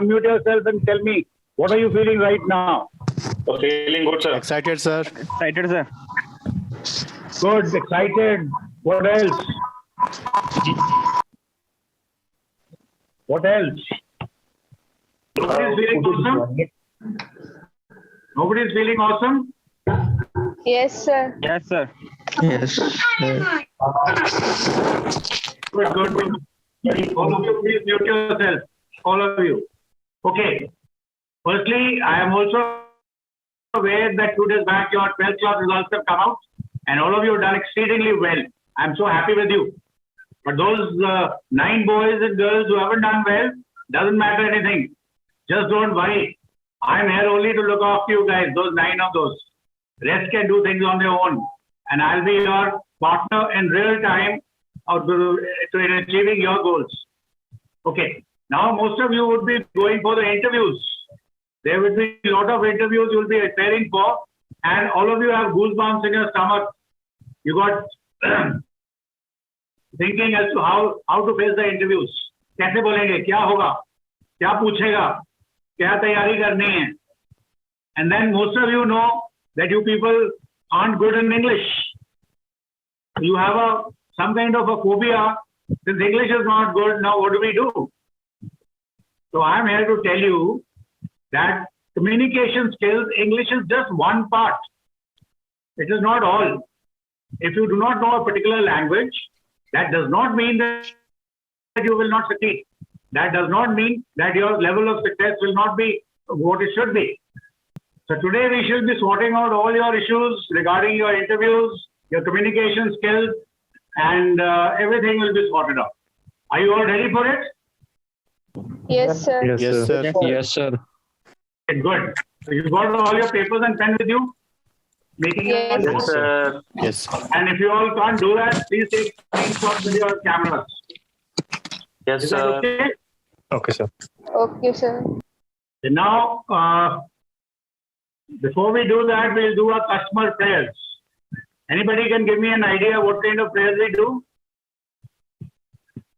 unmute yourself and tell me what are you feeling right now? Feeling good, sir. Excited, sir. Excited, sir. Good, excited. What else? What else? Nobody's feeling awesome? Nobody's feeling awesome? Yes, sir. Yes, sir. Yes. Good, good, good. All of you, please mute yourself. All of you. Okay. Firstly, I am also aware that 2 days back your 12th class results have come out and all of you have done exceedingly well. I am so happy with you. But those 9 boys and girls who haven't done well, doesn't matter anything. Just don't worry. I am here only to look after you guys, those 9 of those. Rest can do things on their own. And I'll be your partner in real time to achieving your goals. Okay. Now most of you would be going for the interviews. There will be a lot of interviews you will be preparing for, and all of you have goosebumps in your stomach. You got thinking as to how to face the interviews. कैसे बोलेंगे, क्या होगा, क्या पूछेगा, क्या तैयारी करनी है. And then most of you know that you people aren't good in English. You have some kind of a phobia. Since English is not good, now what do we do? So I'm here to tell you that communication skills, English is just one part. It is not all. If you do not know a particular language, that does not mean that you will not succeed. That does not mean that your level of success will not be what it should be. So today we should be sorting out all your issues regarding your interviews, your communication skills, and everything will be sorted out. Are you all ready for it? Yes, sir. Yes, sir. Yes, sir. Okay, good. So you got all your papers and pen with you? Making Yes. your notes? sir. Yes. And if you all can't do that, please take screenshots with your cameras. Yes, Is that sir. okay? Okay, sir. Okay, sir. And now, before we do that, we'll do our customer prayers. Anybody can give me an idea what kind of prayers we do?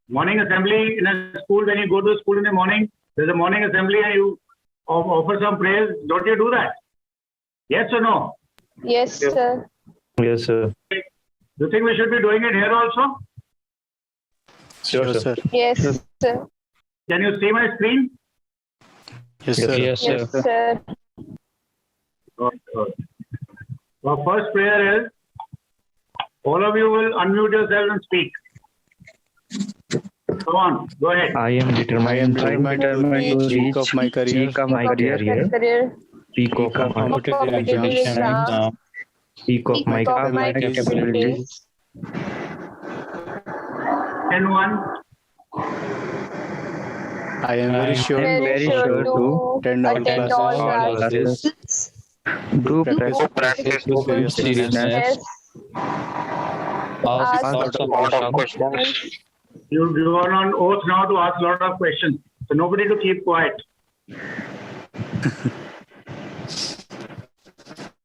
Morning assembly in a school, when you go to school in the morning, there's a morning assembly and you offer some prayers. Don't you do that? Yes or no? Yes, sir. Yes, sir. Do you think we should be doing it here also? Sure, sir. Yes, sir. Can you see my screen? Yes, sir. Yes, sir. Yes, sir. Good. Our first prayer is, all of you will unmute yourself and speak. Come on, go ahead. I am determined to Peak of my career. peak of my career, Career. peak of my Competitive exam. peak of my capabilities. And one, I am very sure Very sure to attend all attend all classes. classes. do practice with seriousness. Yes. Ask Ask lots of questions. you are on oath now to ask a lot of questions. So nobody to keep quiet.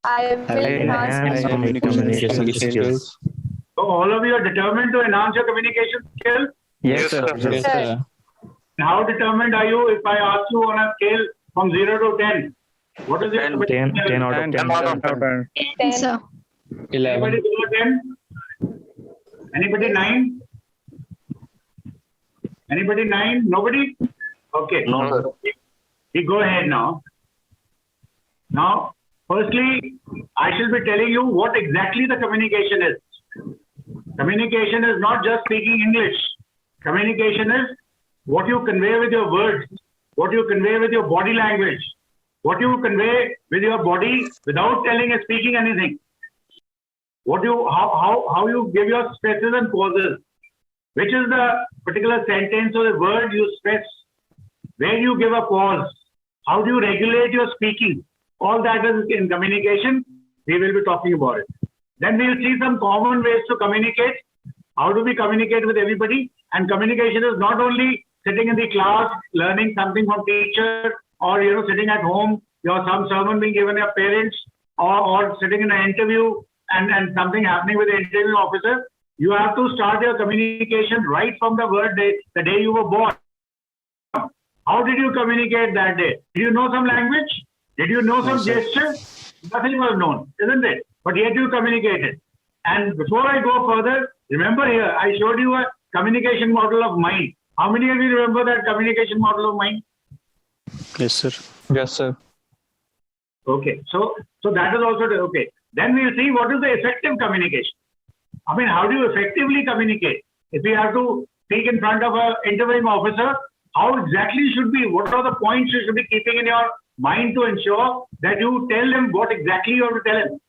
I will I enhance have my communication skills. So all of you are determined to enhance your communication skills. Yes, sir. Yes, sir. How determined are you if I ask you on a scale from 0 to 10? What is it? 10 out of 10. 10, sir. Anybody below 10? Anybody 9? Anybody 9? Nobody? Okay. No, sir. We go ahead now. Now, firstly, I shall be telling you what exactly the communication is. Communication is not just speaking English. Communication is what you convey with your words, what you convey with your body language, what you convey with your body without telling and speaking anything. How you give your stresses and pauses. Which is the particular sentence or the word you stress? Where you give a pause? How do you regulate your speaking? All that is in communication. We will be talking about it. Then we will see some common ways to communicate. How do we communicate with everybody? And communication is not only sitting in the class, learning something from teacher, or sitting at home, some sermon being given your parents, or sitting in an interview and something happening with the interviewing officer. You have to start your communication right from the day you were born. How did you communicate that day? Did you know some language? Did you know some Yes, sir. gesture? Nothing was known, isn't it? But yet you communicated. And before I go further, remember here, I showed you a communication model of mind. How many of you remember that communication model of mind? Yes, sir. Yes, sir. Okay, so that is also okay. Then we'll see what is the effective communication. I mean, how do you effectively communicate? If you have to speak in front of an interviewing officer, how exactly should be? What are the points you should be keeping in your mind to ensure that you tell him what exactly you have to tell him?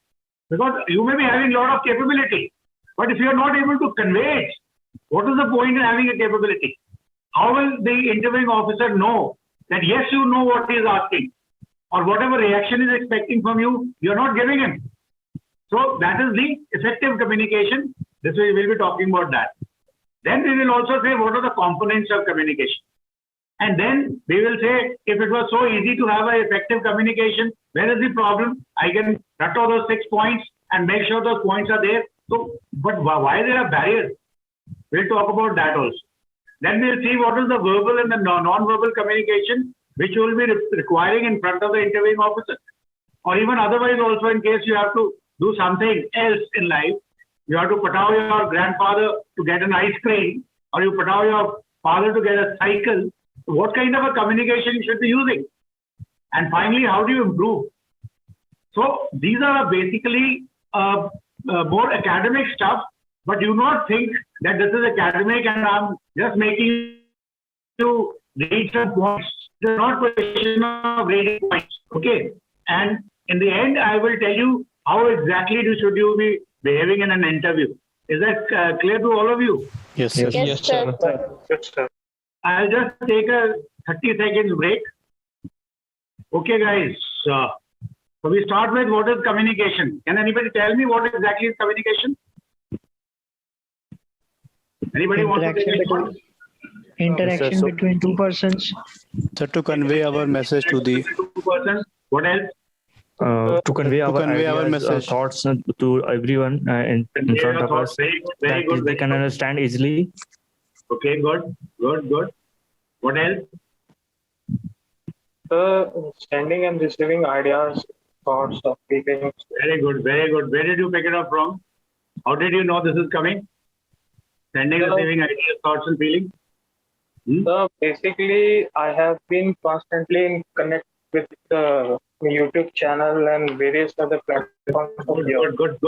Because you may be having a lot of capability, but if you are not able to convey it, what is the point in having a capability? How will the interviewing officer know that yes, you know what he is asking, or whatever reaction he is expecting from you, you are not giving him? So that is the effective communication. This way we will be talking about that. Then we will also say what are the components of communication. And then we will say, if it was so easy to have an effective communication, where is the problem? I can cut all those 6 points and make sure those points are there. So, but why there are barriers? We'll talk about that also. Then we'll see what is the verbal and the non-verbal communication, which you will be requiring in front of the interviewing officer. Or even otherwise also, in case you have to do something else in life, you have to pataw your grandfather to get an ice cream, or you pataw your father to get a cycle. What kind of a communication you should be using? And finally, how do you improve? So these are basically more academic stuff, but do not think that this is academic and I'm just making you read some points. It is not a question of reading points. Okay. And in the end, I will tell you how exactly should you be behaving in an interview. Is that clear to all of you? Yes, sir. Yes, sir. Yes, sir. I'll just take a 30 seconds break. Okay, guys. So we start with what is communication. Can anybody tell me what exactly is communication? Anybody want to take it? Interaction Yes, sir. between two persons. Sir, to convey our message to the Two persons. What else? To convey our convey our ideas, message. thoughts to everyone in front of us, Very good. that Very good. they Very can good. understand easily. Okay, good. Good. Good. What else? Sending and receiving ideas, thoughts of feelings. Very good. Very good. Where did you pick it up from? How did you know this is coming? Sending, receiving ideas, thoughts, and feelings. So basically, I have been constantly in connect with the YouTube channel and various other platforms of yours. Good.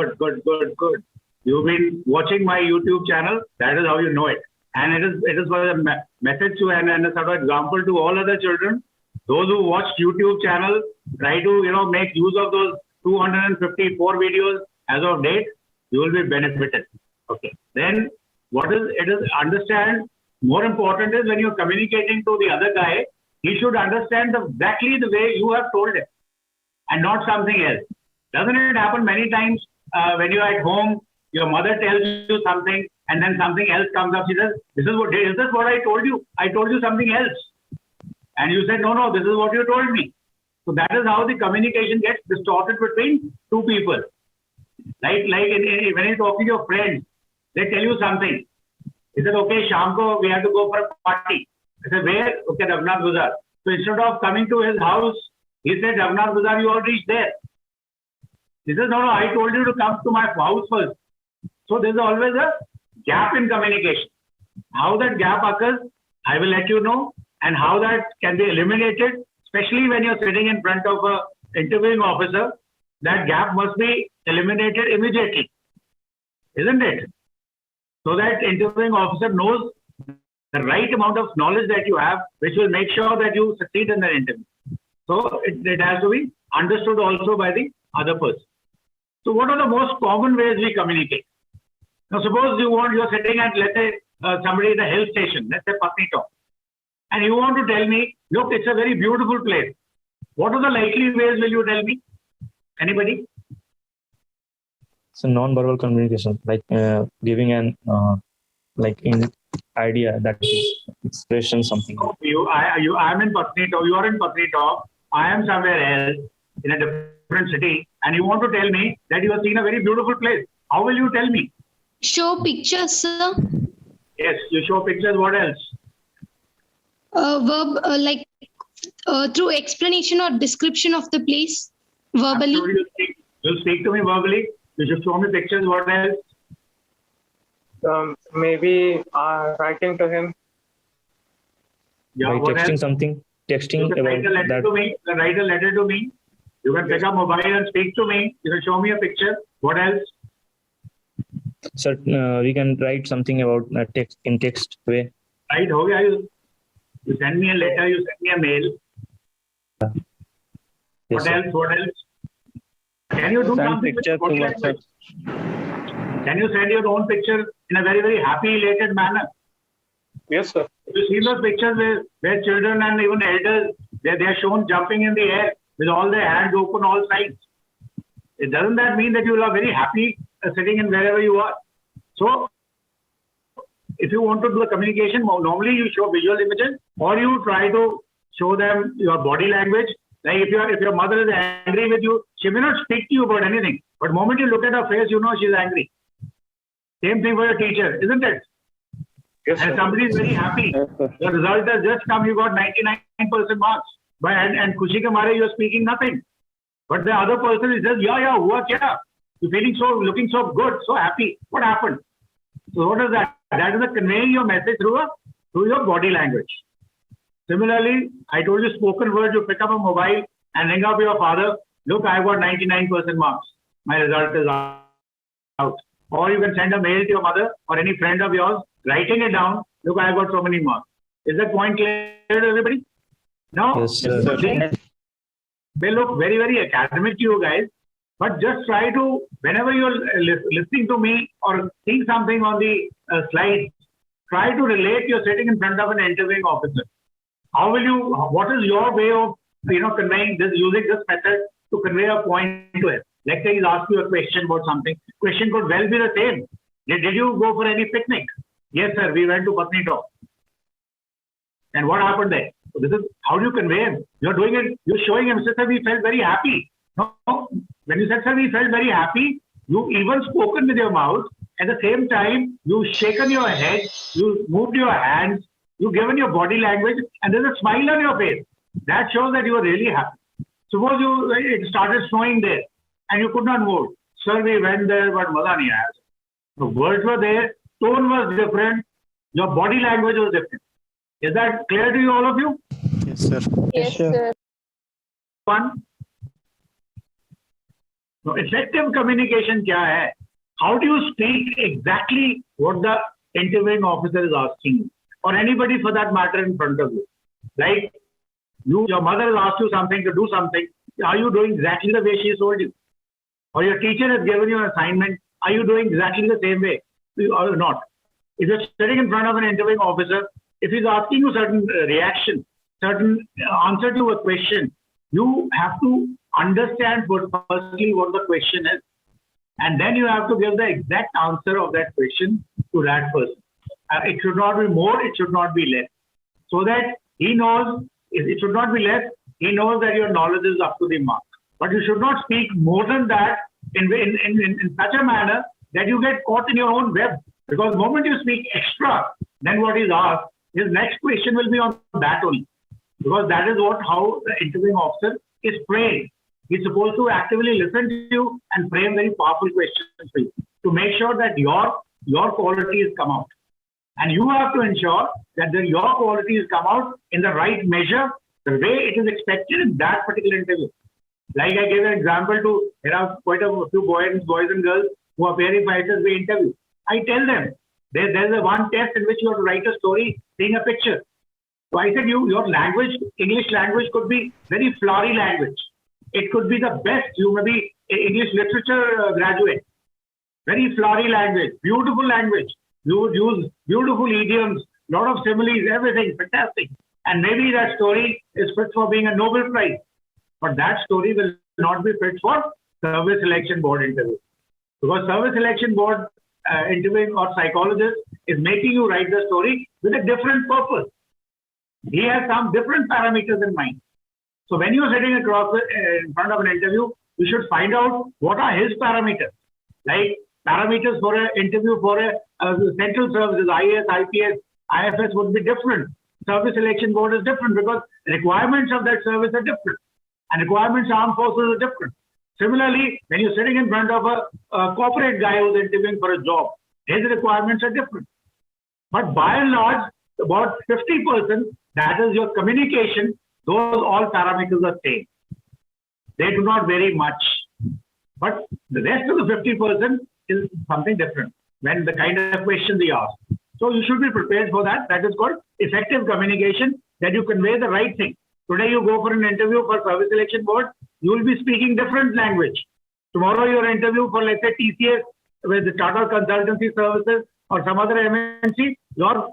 You've been watching my YouTube channel. That is how you know it. And it is for a message to and a sort of example to all other children. Those who watch YouTube channel, try to make use of those 254 videos as of date. You will be benefited. Okay. Then understand. More important is when you're communicating to the other guy, he should understand exactly the way you have told him, and not something else. Doesn't it happen many times when you're at home, your mother tells you something, and then something else comes up. She says, is this what I told you? I told you something else. And you said, no, this is what you told me. So that is how the communication gets distorted between two people. Like when you're talking to your friends, they tell you something. He said, okay, Shamko, we have to go for a party. I said, where? Okay, Raghunath Guzar. So instead of coming to his house, he said, Raghunath Guzar, you all reached there. He says, no, I told you to come to my house first. So there's always a gap in communication. How that gap occurs, I will let you know, and how that can be eliminated, especially when you're sitting in front of an interviewing officer. That gap must be eliminated immediately, isn't it? So that interviewing officer knows the right amount of knowledge that you have, which will make sure that you succeed in the interview. So it has to be understood also by the other person. So what are the most common ways we communicate? Now suppose you're sitting at, let's say, somebody at a hill station, let's say Patnitop, and you want to tell me, look, it's a very beautiful place. What are the likely ways will you tell me? Anybody? So non-verbal communication, like giving an in idea, that is expression something. I'm in Patnitop, you are in Patnitop, I am somewhere else in a different city, and you want to tell me that you have seen a very beautiful place. How will you tell me? Show pictures, sir. Yes, you show pictures. What else? through explanation or description of the place verbally. Absolutely. You'll speak to me verbally. You should show me pictures. What else? Maybe writing to him. Yeah, By what texting else? something, texting You can write a about letter that. to me. You can write a letter to me. You can pick up mobile and speak to me. You can show me a picture. What else? Sir, we can write something about text in text way. Right? Ho gaya. You send me a letter. You send me a mail. Yes, What sir. else? What else? Can you do Send something with picture to body WhatsApp. language? Can you send your own picture in a very, very happy, elated manner? Yes, sir. You see those pictures where children and even elders, they are shown jumping in the air with all their hands open all sides. It doesn't that mean that you are very happy sitting in wherever you are? So, if you want to do a communication, normally you show visual images or you try to show them your body language. Like if your mother is angry with you, she may not speak to you about anything. But the moment you look at her face, you know she's angry. Same thing for your teacher, isn't it? Yes, And sir. somebody is very happy. The result has just come, you got 99% marks. And Khushi ke mare, you're speaking nothing. But the other person is just, yeah, hua kya? You're feeling looking so good, so happy. What happened? So what is that? That is conveying your message through your body language. Similarly, I told you spoken words, you pick up a mobile and ring up your father. Look, I got 99% marks. My result is out. Or you can send a mail to your mother or any friend of yours, writing it down. Look, I got so many marks. Is that point clear to everybody? No. Yes, sir. Things may look very, very academic to you guys, but just try to, whenever you're listening to me or seeing something on the slide, try to relate. You're sitting in front of an interviewing officer. What is your way of, conveying this, using this method to convey a point to him? Let's say he's asked you a question about something. Question could well be the same. Did you go for any picnic? Yes, sir. We went to Patni Top. And what happened there? So this is how do you convey him? You're doing it. You're showing him. Sir, we felt very happy. No, when you said, sir, we felt very happy, you even spoken with your mouth. At the same time, you shaken your head. You moved your hands. You given your body language, and there's a smile on your face. That shows that you are really happy. Suppose it started snowing there, and you could not move. Sir, we went there, but maza nahi aaya. The words were there, tone was different, your body language was different. Is that clear to you, all of you? Yes, sir. Yes, sir. One. So effective communication kya hai? How do you speak exactly what the interviewing officer is asking you? Or anybody for that matter in front of you. Like your mother has asked you something to do something. Are you doing exactly the way she told you? Or your teacher has given you an assignment. Are you doing exactly the same way or not? If you're sitting in front of an interviewing officer, if he's asking you certain reaction, certain answer to a question, you have to understand firstly what the question is. And then you have to give the exact answer of that question to that person. It should not be more, it should not be less. So that he knows, it should not be less, he knows that your knowledge is up to the mark. But you should not speak more than that in such a manner that you get caught in your own web. Because the moment you speak extra than what is asked, his next question will be on that only. Because that is how the interviewing officer is trained. He's supposed to actively listen to you and frame very powerful questions for you to make sure that your qualities come out. And you have to ensure that your qualities come out in the right measure, the way it is expected in that particular interview. Like I gave an example to, there are quite a few boys and girls who are very fighters we interview. I tell them, there's a one test in which you have to write a story, seeing a picture. So I said, your language, English language could be very flowery language. It could be the best. You may be an English literature graduate. Very flowery language, beautiful language. You would use beautiful idioms, lot of similes, everything, fantastic. And maybe that story is fit for being a Nobel Prize. But that story will not be fit for service selection board interview. Because service selection board interviewing or psychologist is making you write the story with a different purpose. He has some different parameters in mind. So when you're sitting across in front of an interview, you should find out what are his parameters. Like parameters for an interview for a central services, IAS, IPS, IFS would be different. Service Selection Board is different because requirements of that service are different and requirements of armed forces are different. Similarly, when you're sitting in front of a corporate guy who's interviewing for a job, his requirements are different. But by and large, about 50%, that is your communication, those all parameters are same. They do not vary much. But the rest of the 50% is something different when the kind of questions they ask. So you should be prepared for that. That is called effective communication, that you convey the right thing. Today you go for an interview for Service Selection Board, you will be speaking different language. Tomorrow your interview for, let's say, TCS with the Tata Consultancy Services or some other MNC, your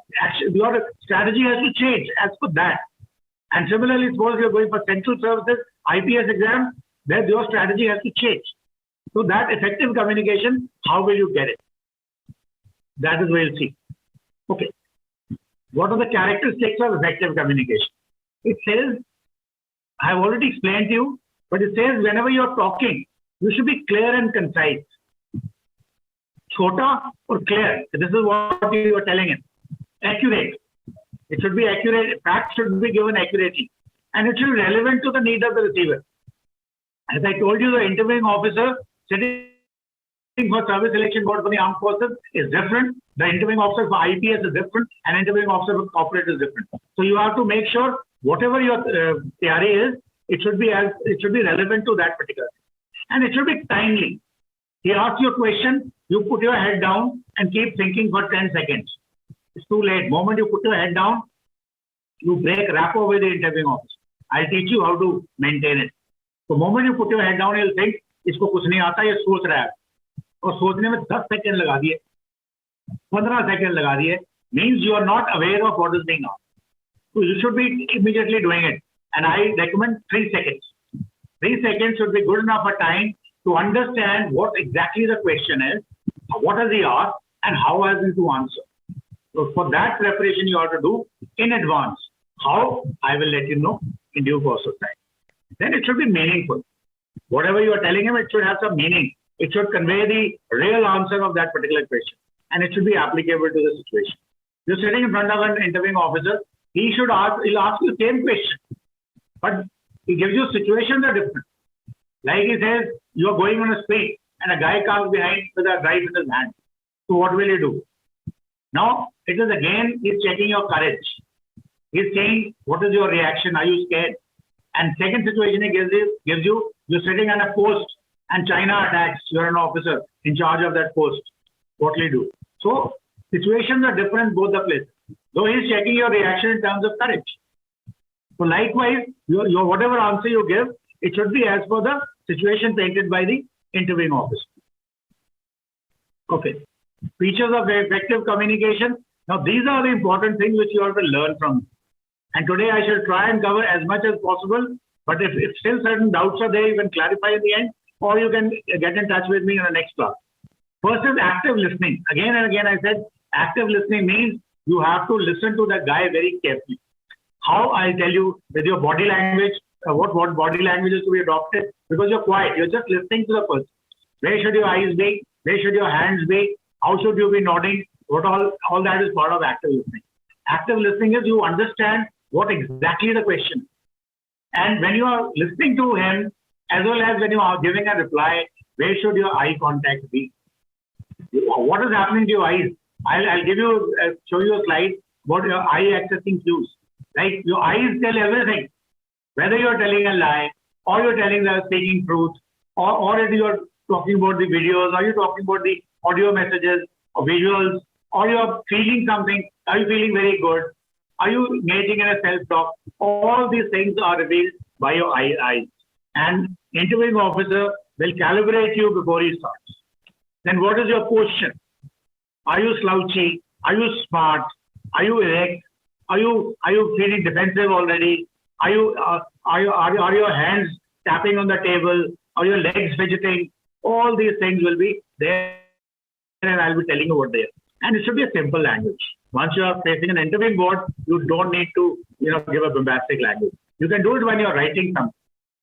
strategy has to change as per that. And similarly, suppose you're going for central services, IPS exam, then your strategy has to change. So that effective communication, how will you get it? That is where you'll see. Okay. What are the characteristics of effective communication? It says, I've already explained to you, but it says whenever you're talking, you should be clear and concise. Chota or clear. This is what you are telling him. Accurate. It should be accurate. Facts should be given accurately. And it should be relevant to the need of the receiver. As I told you, the interviewing officer sitting for Service Selection Board for the Armed Forces is different. The interviewing officer for IPS is different. And interviewing officer for corporate is different. So you have to make sure whatever your theory is, it should be relevant to that particular thing. And it should be timely. He asks you a question, you put your head down and keep thinking for 10 seconds. It's too late. Moment you put your head down, you break rapport with the interviewing officer. I'll teach you how to maintain it. So moment you put your head down, you'll think, इसको कुछ नहीं आता, ये सोच रहा है. और सोचने में 10 सेकंड लगा दिए, 15 सेकंड लगा दिए, means you are not aware of what is being asked. So you should be immediately doing it. And I recommend 3 seconds. 3 seconds should be good enough a time to understand what exactly the question is, what has he asked, and how has he to answer. So for that preparation you have to do in advance. How? I will let you know in due course of time. Then it should be meaningful. Whatever you are telling him, it should have some meaning. It should convey the real answer of that particular question. And it should be applicable to the situation. You're sitting in front of an interviewing officer, he'll ask you the same question. But he gives you situations that are different. Like he says, you're going on a street and a guy comes behind with a knife in his hand. So what will you do? Now, it is again, he's checking your courage. He's saying, what is your reaction? Are you scared? And second situation he gives you, you're sitting on a post and China attacks, you're an officer in charge of that post. What will you do? So situations are different both the places. So he's checking your reaction in terms of courage. So likewise, your whatever answer you give, it should be as per the situation painted by the interviewing officer. Okay. Features of effective communication. Now these are the important things which you have to learn from. And today I shall try and cover as much as possible. But if still certain doubts are there, you can clarify in the end, or you can get in touch with me in the next class. First is active listening. Again and again I said, active listening means you have to listen to that guy very carefully. How? I'll tell you with your body language, what body language is to be adopted, because you're quiet. You're just listening to the person. Where should your eyes be? Where should your hands be? How should you be nodding? What all that is part of active listening. Active listening is you understand what exactly the question is. And when you are listening to him, as well as when you are giving a reply, where should your eye contact be? What is happening to your eyes? I'll show you a slide about your eye accessing cues. Like your eyes tell everything. Whether you're telling a lie, or you're telling the speaking truth, or if you're talking about the videos, or you're talking about the audio messages or visuals, or you're feeling something, are you feeling very good? Are you engaging in a self-talk? All these things are revealed by your eyes. And interviewing officer will calibrate you before he starts. Then what is your posture? Are you slouchy? Are you smart? Are you erect? Are you feeling defensive already? Are your hands tapping on the table? Are your legs fidgeting? All these things will be there, and I'll be telling you what they are. And it should be a simple language. Once you are facing an interviewing board, you don't need to, give a bombastic language. You can do it when you're writing something.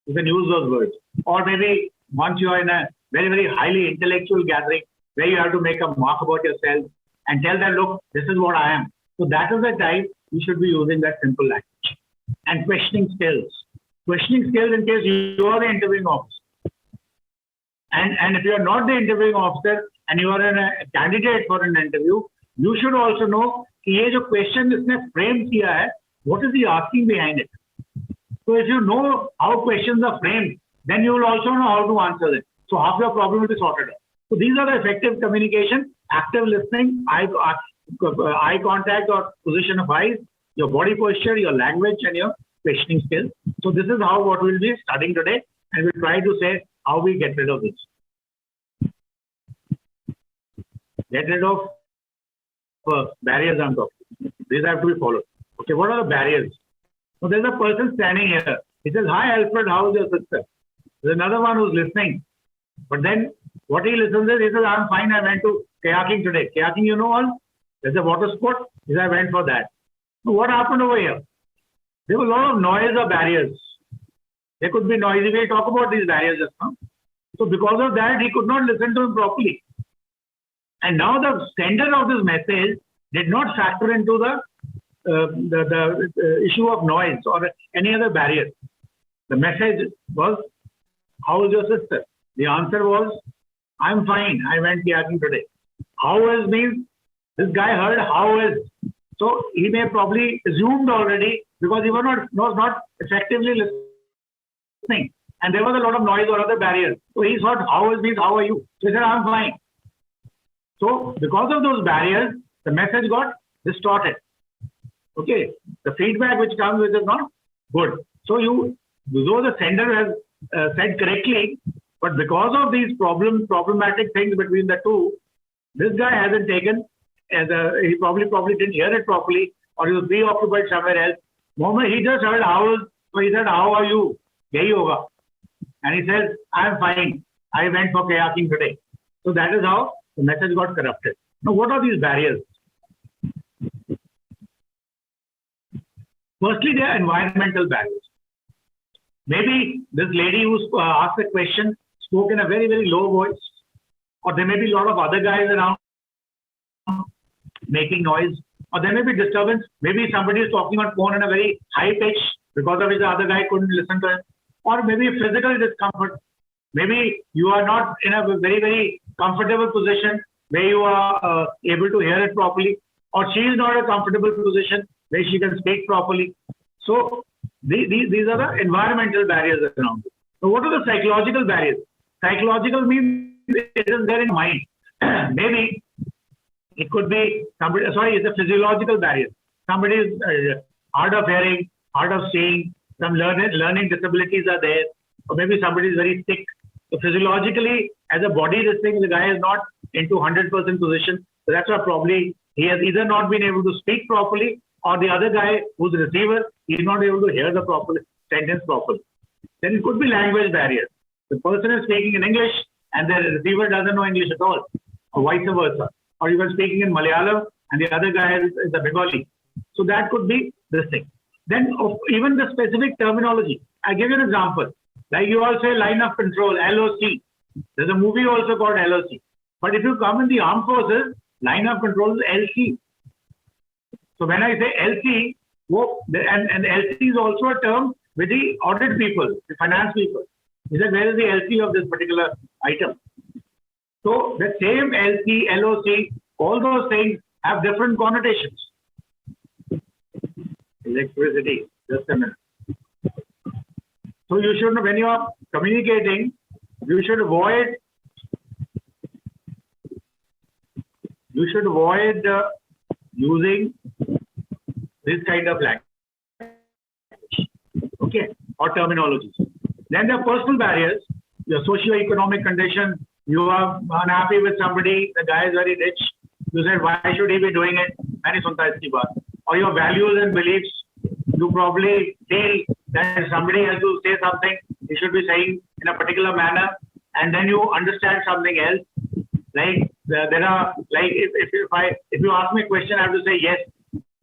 You can use those words. Or maybe once you are in a very, very highly intellectual gathering where you have to make a mark about yourself and tell them, look, this is what I am. So that is the time you should be using that simple language. And questioning skills. Questioning skills in case you are the interviewing officer. And if you are not the interviewing officer and you are a candidate for an interview, you should also know कि ये जो question इसने frame किया है, what is he asking behind it? So if you know how questions are framed, then you will also know how to answer them. So half your problem will be sorted out. So these are the effective communication, active listening, eye contact or position of eyes, your body posture, your language, and your questioning skills. So this is how what we'll be studying today, and we'll try to say how we get rid of this. Get rid of barriers I'm talking. These have to be followed. Okay, what are the barriers? So there's a person standing here. He says, "Hi Alfred, how is your sister?" There's another one who's listening. But then what he listens is, he says, "I'm fine, I went to kayaking today." Kayaking, you know all? There's a water sport. He says, "I went for that." So what happened over here? There was a lot of noise or barriers. There could be noisy. We'll talk about these barriers just now. So because of that, he could not listen to him properly. And now the sender of this message did not factor into the issue of noise or any other barrier. The message was, "How is your sister?" The answer was, "I'm fine. I went kayaking today." How is means this guy heard how is. So he may probably assumed already because he was not effectively listening. And there was a lot of noise or other barriers. So he thought how is means how are you? So he said, "I'm fine." So because of those barriers, the message got distorted. Okay, the feedback which comes with is not good. So though the sender has said correctly, but because of these problematic things between the two, this guy hasn't taken he probably didn't hear it properly, or he was preoccupied somewhere else. Moment he just heard how is, so he said, "How are you?" Yahi hoga. And he says, "I'm fine. I went for kayaking today." So that is how the message got corrupted. Now, what are these barriers? Firstly, they are environmental barriers. Maybe this lady who asked the question spoke in a very, very low voice, or there may be a lot of other guys around making noise, or there may be disturbance. Maybe somebody is talking on phone in a very high pitch because of which the other guy couldn't listen to him, or maybe physical discomfort. Maybe you are not in a very, very comfortable position where you are able to hear it properly, or she is not in a comfortable position where she can speak properly. So these are the environmental barriers around it. So what are the psychological barriers? Psychological means it is there in mind. Maybe it could be somebody, it's a physiological barrier. Somebody is hard of hearing, hard of seeing, some learning disabilities are there, or maybe somebody is very sick. So physiologically, as a body, this thing, the guy is not into 100% position. So that's why probably he has either not been able to speak properly, or the other guy who's the receiver, he is not able to hear the proper sentence properly. Then it could be language barrier. The person is speaking in English and the receiver doesn't know English at all, or vice versa. Or you are speaking in Malayalam and the other guy is a Bengali. So that could be this thing. Then even the specific terminology. I give you an example. Like you all say line of control, LOC. There's a movie also called LOC. But if you come in the armed forces, line of control is LC. So when I say LC, and LC is also a term with the audit people, the finance people. He said, where is the LC of this particular item? So the same LC, LOC, all those things have different connotations. Electricity, just a minute. So you should, when you are communicating, you should avoid using this kind of language, okay, or terminologies. Then there are personal barriers, your socio-economic condition. You are unhappy with somebody, the guy is very rich. You said, why should he be doing it? Or your values and beliefs. You probably feel that somebody has to say something, he should be saying in a particular manner, and then you understand something else. Like there are, like if you ask me a question, I have to say yes.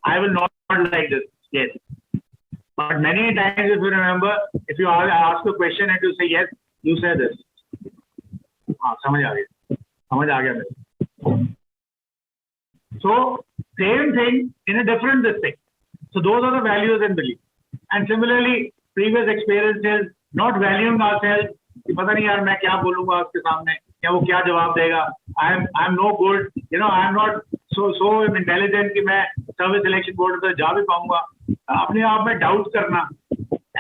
I will not like this. Yes. But many times, if you remember, if you ask a question and you say yes, you say this. समझ आ गया. So same thing in a different thing. So those are the values and beliefs. And similarly, previous experiences, not valuing ourselves, कि पता नहीं यार मैं क्या बोलूंगा उसके सामने या वो क्या जवाब देगा. I'm no good, I'm not so intelligent कि मैं सर्विस सिलेक्शन बोर्ड पर जा भी पाऊंगा. अपने आप में डाउट करना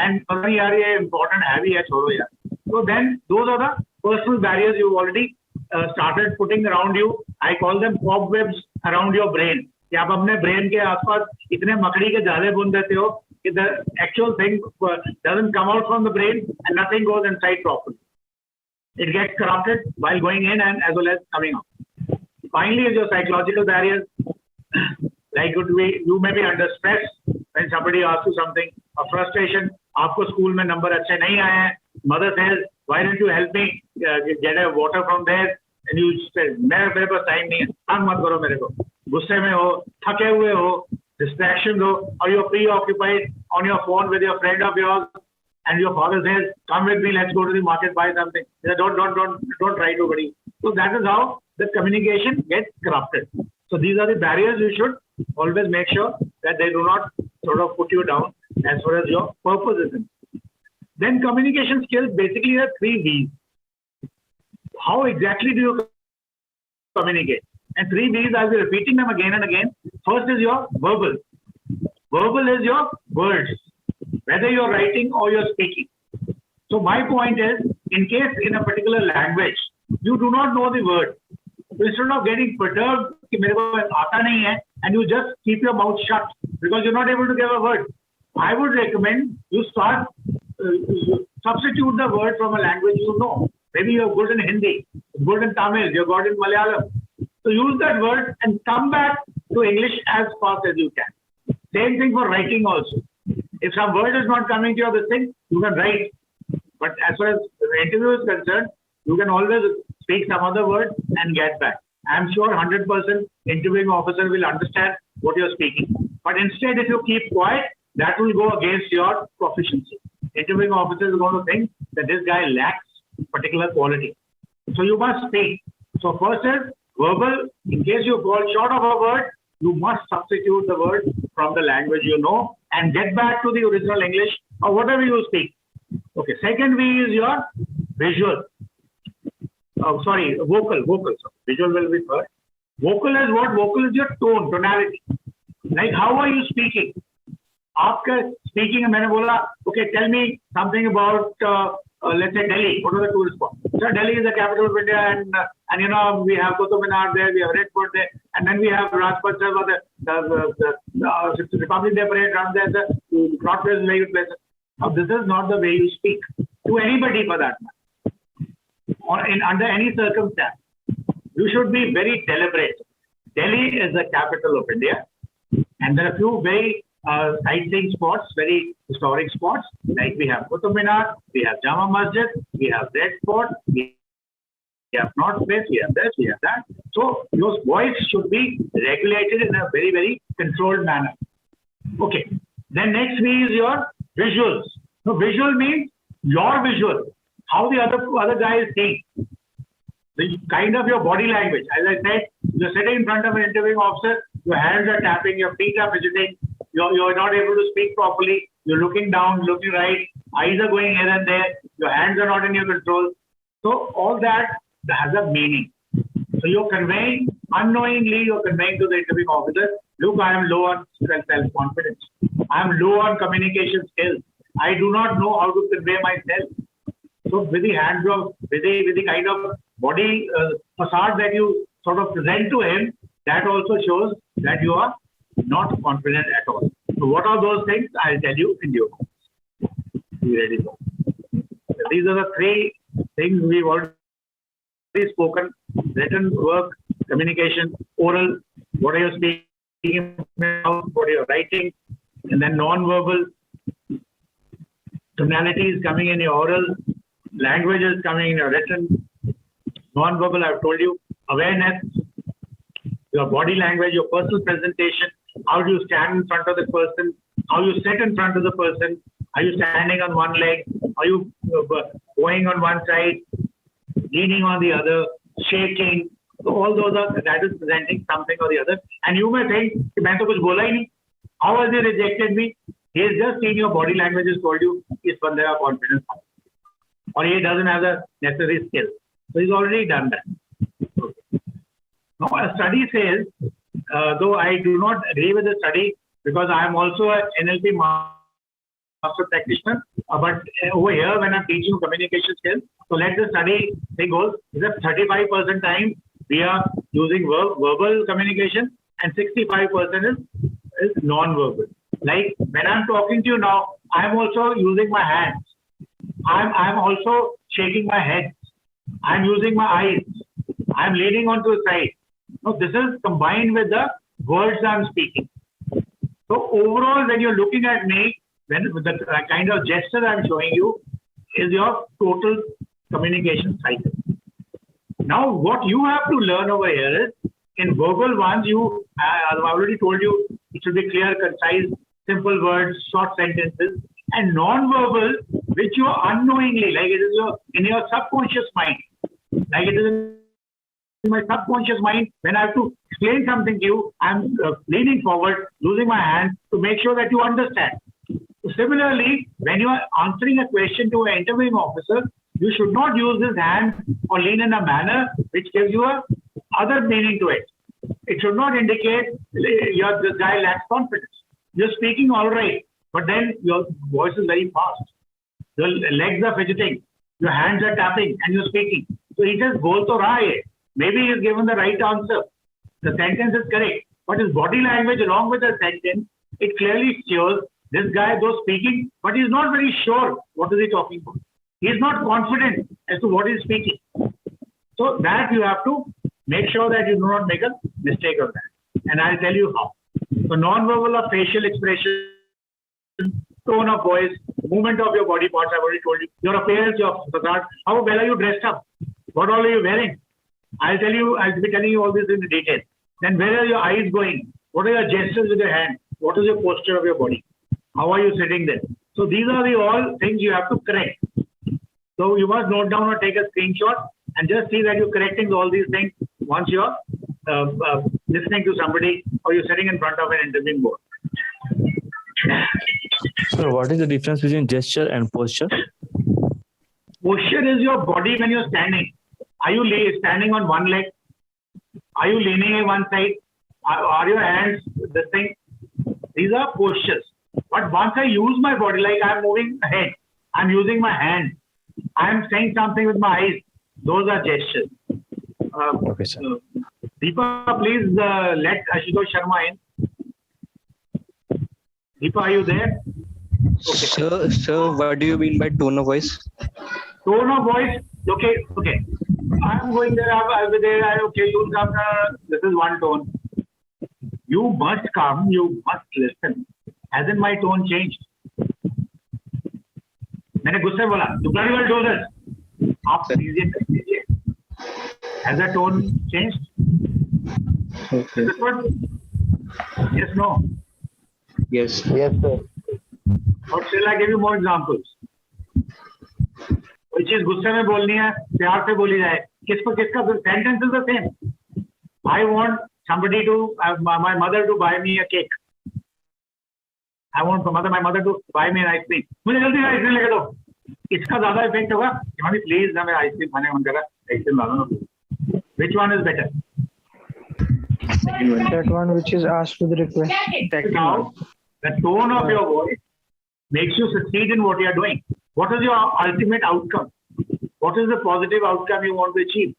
and पता नहीं यार ये important है भी है, छोड़ो यार. So then those are the personal barriers you've already started putting around you. I call them cobwebs around your brain. कि आप अपने ब्रेन के आसपास इतने मकड़ी के जाले बुन देते हो कि the actual thing doesn't come out from the brain and nothing goes inside properly. It gets corrupted while going in and as well as coming out. Finally, is your psychological barriers. Like you may be under stress when somebody asks you something, or frustration. आपको school में number अच्छे नहीं आए हैं. Mother says, why don't you help me get a water from there? And you say, मेरे पास time नहीं है. तंग मत करो मेरे को. गुस्से में हो, थके हुए हो, distraction हो, or you're preoccupied on your phone with your friend of yours, and your father says, "Come with me, let's go to the market, buy something." You say, don't try to, buddy. So that is how the communication gets corrupted. So these are the barriers you should always make sure that they do not sort of put you down as far as your purpose is concerned. Then communication skills basically are 3 V's. How exactly do you communicate? And 3 V's, I'll be repeating them again and again. First is your verbal. Verbal is your words, whether you're writing or you're speaking. So my point is, in case in a particular language, you do not know the word, instead of getting perturbed, कि मेरे को आता नहीं है, and you just keep your mouth shut because you're not able to give a word, I would recommend you start substitute the word from a language you know. Maybe you're good in Hindi, good in Tamil, you're good in Malayalam. So use that word and come back to English as fast as you can. Same thing for writing also. If some word is not coming to your thing, you can write. But as far as the interview is concerned, you can always speak some other word and get back. I'm sure 100% interviewing officer will understand what you're speaking. But instead, if you keep quiet, that will go against your proficiency. Interviewing officer is going to think that this guy lacks particular quality. So you must speak. So first is verbal. In case you fall short of a word, you must substitute the word from the language you know and get back to the original English or whatever you speak. Okay. Second V is your visual. Vocal. So visual will be first. Vocal is what? Vocal is your tone, tonality. Like how are you speaking? After speaking, मैंने बोला, okay, tell me something about let's say Delhi. What are the tourist spots? So Delhi is the capital of India, and we have Qutub Minar there, we have Red Fort there, and then we have Rajpath Sarwar, the Republic Day parade around there, the Cross Place is a very good place. Now this is not the way you speak to anybody for that matter, or under any circumstance. You should be very deliberate. Delhi is the capital of India, and there are a few very sightseeing spots, very historic spots, like we have Qutub Minar, we have Jama Masjid, we have Red Fort, we have North Place, we have this, we have that. So your voice should be regulated in a very, very controlled manner. Okay. Then next V is your visuals. So visual means your visual, how the other guy is seeing. The kind of your body language. As I said, you're sitting in front of an interviewing officer, your hands are tapping, your feet are fidgeting, you're not able to speak properly, you're looking down, looking right, eyes are going here and there, your hands are not in your control. So all that has a meaning. So you're conveying, unknowingly you're conveying to the interviewing officer, look, I am low on self-confidence. I am low on communication skills. I do not know how to convey myself. So with the hands of, with the kind of body facade that you sort of present to him, that also shows that you are not confident at all. So what are those things? I'll tell you in due course. Be ready for. So these are the 3 things we've already spoken: written work, communication, oral, what are you speaking about, what are you writing, and then non-verbal, tonalities coming in your oral, languages coming in your written, non-verbal, I've told you, awareness, your body language, your personal presentation, how do you stand in front of the person, how you sit in front of the person, are you standing on one leg, are you going on one side, leaning on the other, shaking. So all those are, that is presenting something or the other. And you may think, मैं तो कुछ बोला ही नहीं. How has he rejected me? He has just seen your body language, has told you इस बंदे का confidence है. Or he doesn't have the necessary skill. So he's already done that. Okay. Now a study says, though I do not agree with the study because I am also an NLP master practitioner, but over here when I'm teaching communication skills, so let the study thing goes, is that 35% time we are using verbal communication and 65% is non-verbal. Like when I'm talking to you now, I'm also using my hands. I'm also shaking my head. I'm using my eyes. I'm leaning onto the side. Now this is combined with the words I'm speaking. So overall, when you're looking at me, when the kind of gesture I'm showing you is your total communication cycle. Now what you have to learn over here is, in verbal ones, I've already told you, it should be clear, concise, simple words, short sentences, and non-verbal, which you unknowingly, like it is in your subconscious mind, like it is in my subconscious mind, when I have to explain something to you, I'm leaning forward, using my hand to make sure that you understand. So similarly, when you are answering a question to an interviewing officer, you should not use this hand or lean in a manner which gives you a other meaning to it. It should not indicate this guy lacks confidence. You're speaking all right, but then your voice is very fast. Your legs are fidgeting, your hands are tapping, and you're speaking. So he just goes to raha. Maybe he's given the right answer. The sentence is correct, but his body language along with the sentence, it clearly shows this guy though speaking, but he's not very sure what is he talking about. He's not confident as to what he's speaking. So that you have to make sure that you do not make a mistake of that. And I'll tell you how. So non-verbal or facial expression, tone of voice, movement of your body parts, I've already told you. Your appearance, your facade, how well are you dressed up? What all are you wearing? I'll be telling you all this in detail. Then where are your eyes going? What are your gestures with your hand? What is your posture of your body? How are you sitting there? So these are the all things you have to correct. So you must note down or take a screenshot and just see that you're correcting all these things once you're listening to somebody or you're sitting in front of an interviewing board. So what is the difference between gesture and posture? Posture is your body when you're standing. Are you standing on one leg? Are you leaning on one side? Are your hands this thing? These are postures. But once I use my body, like I'm moving ahead, I'm using my hand, I'm saying something with my eyes, those are gestures. Okay, sir. Deepa, please let Ashutosh Sharma in. Deepa, are you there? Okay. Sir, what do you mean by tone of voice? Tone of voice, okay. I'm going there, I'll be there, okay, you'll come, this is one tone. You must come, you must listen. Hasn't my tone changed? मैंने गुस्से बोला, you bloody well do this. आप लीजिए, कर लीजिए. Has the tone changed? Okay. This one? Yes, no. Yes. Yes, sir. Or shall I give you more examples? कोई चीज गुस्से में बोलनी है, प्यार से बोली जाए. किसका sentence is the same. I want somebody to, my mother to buy me a cake. I want my mother to buy me an ice cream. मुझे जल्दी आइसक्रीम लेके दो. इसका ज्यादा इफेक्ट होगा कि मम्मी प्लीज ना मैं आइसक्रीम खाने का मन कर रहा है, आइसक्रीम ला दो. Which one is better? That one which is asked with request. Now, the tone of your voice makes you succeed in what you are doing. What is your ultimate outcome? What is the positive outcome you want to achieve?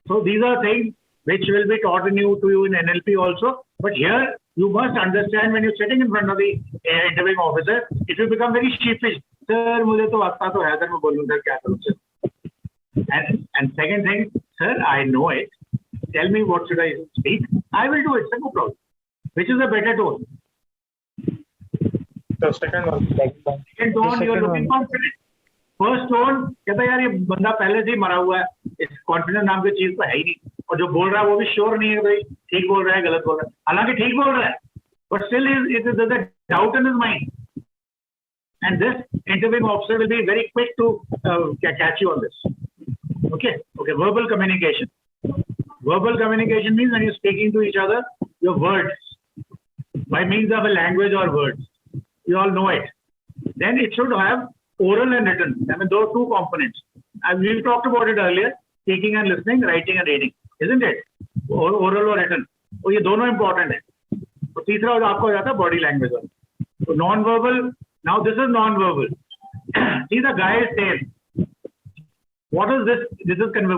So these are things which will be taught to you in NLP also. But here you must understand when you're sitting in front of the interviewing officer, it will become very sheepish. Sir, मुझे तो आता तो है sir मैं बोलूँ sir क्या करूँ sir. And second thing, sir, I know it. Tell me what should I speak. I will do it, sir, no problem. Which is a better tone? The second one. Second tone, you are looking confident. First tone, कहता है यार ये बंदा पहले से ही मरा हुआ है, इस कॉन्फिडेंस नाम की चीज तो है ही नहीं, और जो बोल रहा है वो भी श्योर नहीं है भाई ठीक बोल रहा है गलत बोल रहा है, हालांकि ठीक बोल रहा है, but still it is a doubt in his mind. And this interviewing officer will be very quick to catch you on this. Okay, verbal communication. Verbal communication means when you're speaking to each other, your words. by means of a language or words. You all know it. Then it should have oral and written. I mean, those two components. And we talked about it earlier, speaking and listening, writing and reading, isn't it? Oral or written. तो ये दोनों important है. तो तीसरा आपको हो जाता है body language. So non-verbal, now this is non-verbal. See, the guy is saying, what is this?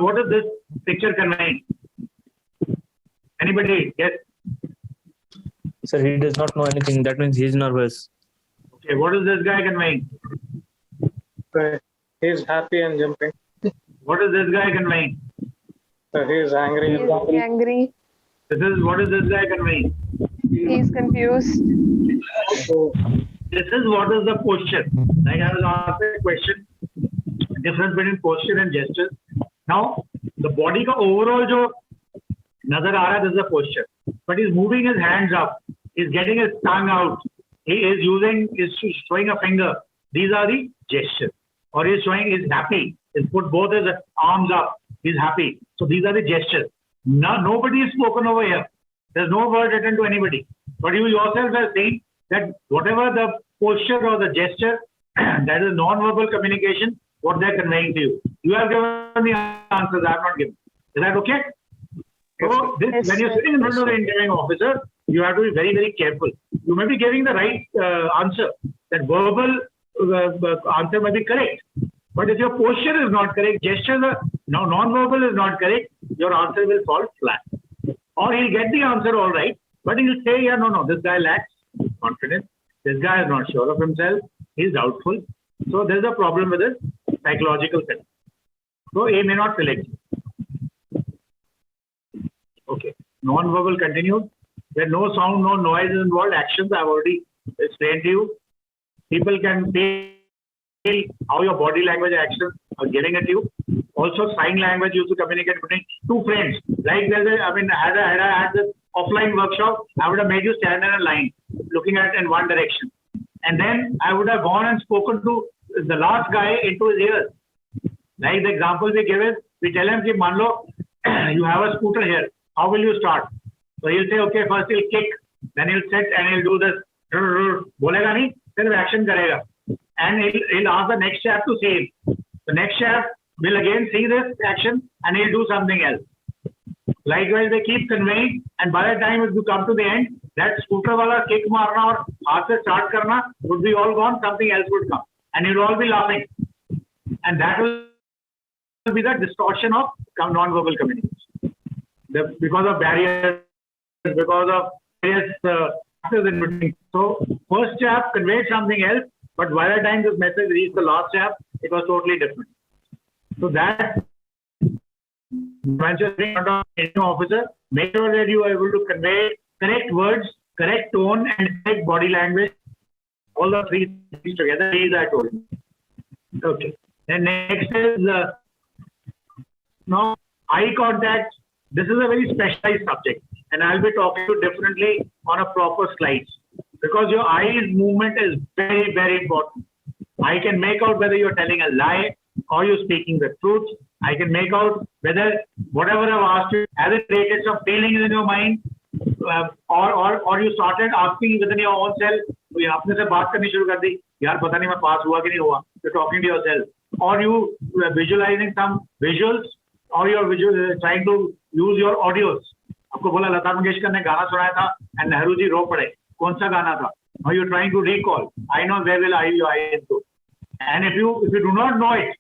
What is this picture conveying? Anybody guess? Sir, he does not know anything. That means he is nervous. Okay, what is this guy conveying? He's happy and jumping. What is this guy conveying? He's angry. He's angry. What is this guy conveying? He's confused. This is what is the posture. Like I was asked a question, difference between posture and gestures. Now, the body का overall जो नजर आ रहा है, this is the posture. But he's moving his hands up. He's getting his tongue out. He is showing a finger. These are the gestures. Or he's showing he's happy. He's put both his arms up. He's happy. So these are the gestures. Nobody is spoken over here. There's no word written to anybody. But you yourself have seen that whatever the posture or the gesture, that is non-verbal communication, what they're conveying to you. You have given the answers, I have not given. Is that okay? So Yes, when you're sir. sitting in front of the interviewing officer, you have to be very, very careful. You may be giving the right answer. That verbal answer may be correct. But if your posture is not correct, gestures are non-verbal is not correct, your answer will fall flat. Or he'll get the answer all right, but he'll say, yeah, no, this guy lacks confidence. This guy is not sure of himself. He's doubtful. So there's a problem with his psychological self. So he may not select you. Okay. Non-verbal continued. Where no sound, no noise is involved, actions I've already explained to you. People can feel how your body language actions are giving it to you. Also, sign language used to communicate between two friends. Like had I had this offline workshop, I would have made you stand in a line, looking at in one direction. And then I would have gone and spoken to the last guy into his ears. Like the example we give is, we tell him, Manlo, you have a scooter here. How will you start? So he'll say, okay, first he'll kick, then he'll sit and he'll do this. Bolega nahi, then action karega. And he'll ask the next chap to say it. The next chap will again see this action and he'll do something else. Likewise, they keep conveying, and by the time if you come to the end, that scooter wala kick marna or haath se start karna would be all gone, something else would come. And you'll all be laughing. And that will be the distortion of non-verbal communication. Because of barriers, because of various factors in between. So, first chap conveyed something else, but by the time this message reached the last chap, it was totally different. So that when you're in front of an officer, make sure that you are able to convey correct words, correct tone, and correct body language. All the three things together, these I told you. Okay. Then next is now eye contact. This is a very specialized subject, and I'll be talking to you differently on a proper slides because your eyes movement is very, very important. I can make out whether you're telling a lie or you're speaking the truth. I can make out whether whatever I've asked you has it created some feelings in your mind, or you started asking within your own self. तो आपने से बात करनी शुरू कर दी, यार पता नहीं मैं पास हुआ कि नहीं हुआ. You're talking to yourself, or you visualizing some visuals, or you're trying to use your audios. आपको बोला लता मंगेशकर ने गाना सुनाया था and नेहरू जी रो पड़े. कौन सा गाना था? Or you're trying to recall. I know where will I go. And if you do not know it,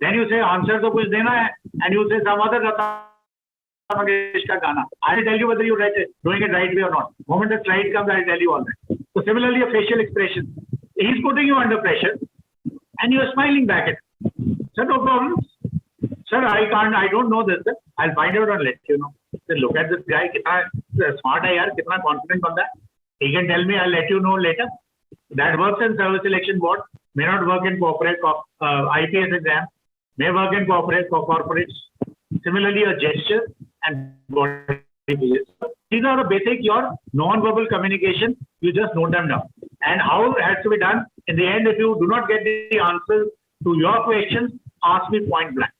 then you say answer तो कुछ देना है, and you say some other Lata Mangeshkar Gana. I'll tell you whether you're doing it right way or not. The moment the slide comes, I'll tell you all that. So similarly, a facial expression. He's putting you under pressure, and you're smiling back at him. Sir, no problem. Sir, I don't know this. Sir. I'll find out and let you know. Then look at this guy. कितना smart है यार, कितना confident बंदा है. He can tell me. I'll let you know later. That works in service selection board. May not work in corporate IPS exam. May work in corporates. Similarly, a gesture and body. These are the basic your non-verbal communication. You just note them down. And how it has to be done. In the end, if you do not get the answers to your questions, ask me point blank.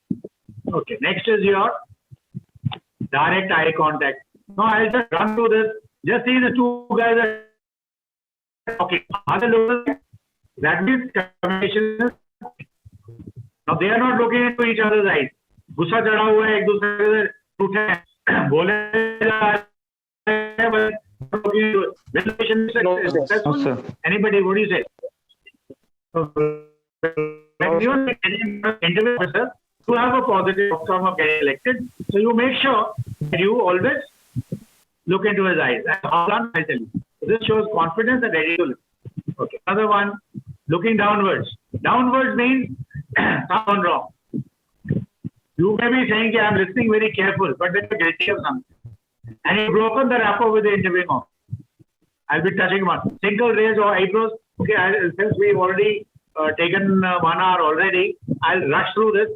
Okay. Next is your direct eye contact. Now I'll just run through this. Just see the two guys are Okay, other local, that means communication. Now they are not looking into each other's eyes. गुस्सा चढ़ा हुआ है, एक दूसरे से उठे बोले anybody, what do you say? When you are interview officer, you have a positive outcome of getting elected, so you make sure that you always look into his eyes. And how done, I tell you. This shows confidence and ready to listen. Okay. Another one, looking downwards. Downwards means someone wrong. You may be saying, I'm listening very careful, but then you're guilty of something. And you've broken the rapport with the interviewing officer. I'll be touching one. Single raise or eyebrows. Okay, since we've already taken 1 hour already, I'll rush through this.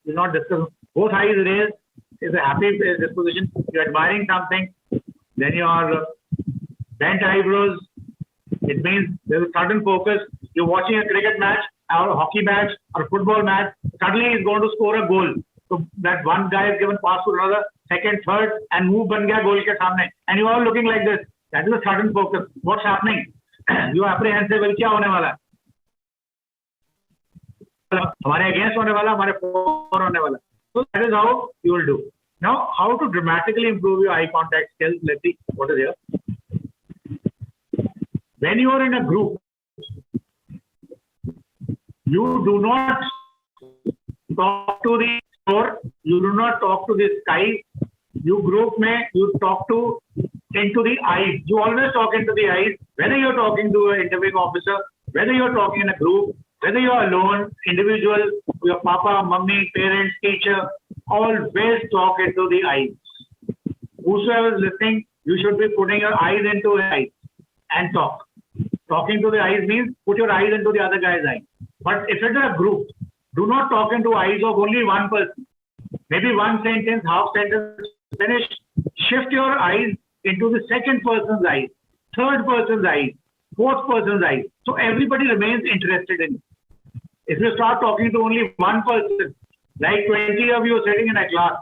We'll not discuss. Both eyes raised is a happy disposition. You're admiring something. Then your bent eyebrows. It means there's a sudden focus. You're watching a cricket match or a hockey match or a football match. Suddenly he's going to score a goal. So that one guy is given pass to another, second, third, and move ban gaya goal ke samne. And you are looking like this. That is a sudden focus. What's happening? You are apprehensive. क्या होने वाला है? हमारे against होने वाला, हमारे for होने वाला. So that is how you will do. Now, how to dramatically improve your eye contact skills? Let's see what is here. When you are in a group, you do not talk to the floor, you do not talk to the sky. You group you talk into the eyes. You always talk into the eyes. Whether you're talking to an interviewing officer, whether you're talking in a group, whether you're alone, individual, your papa, mummy, parents, teacher, always talk into the eyes. Whosoever is listening, you should be putting your eyes into his eyes and talk. Talking to the eyes means put your eyes into the other guy's eyes. But if it's a group, do not talk into eyes of only one person. Maybe one sentence, half sentence finished. Shift your eyes into the second person's eyes, third person's eyes, fourth person's eyes. So everybody remains interested in it. If you start talking to only one person, like 20 of you sitting in a class,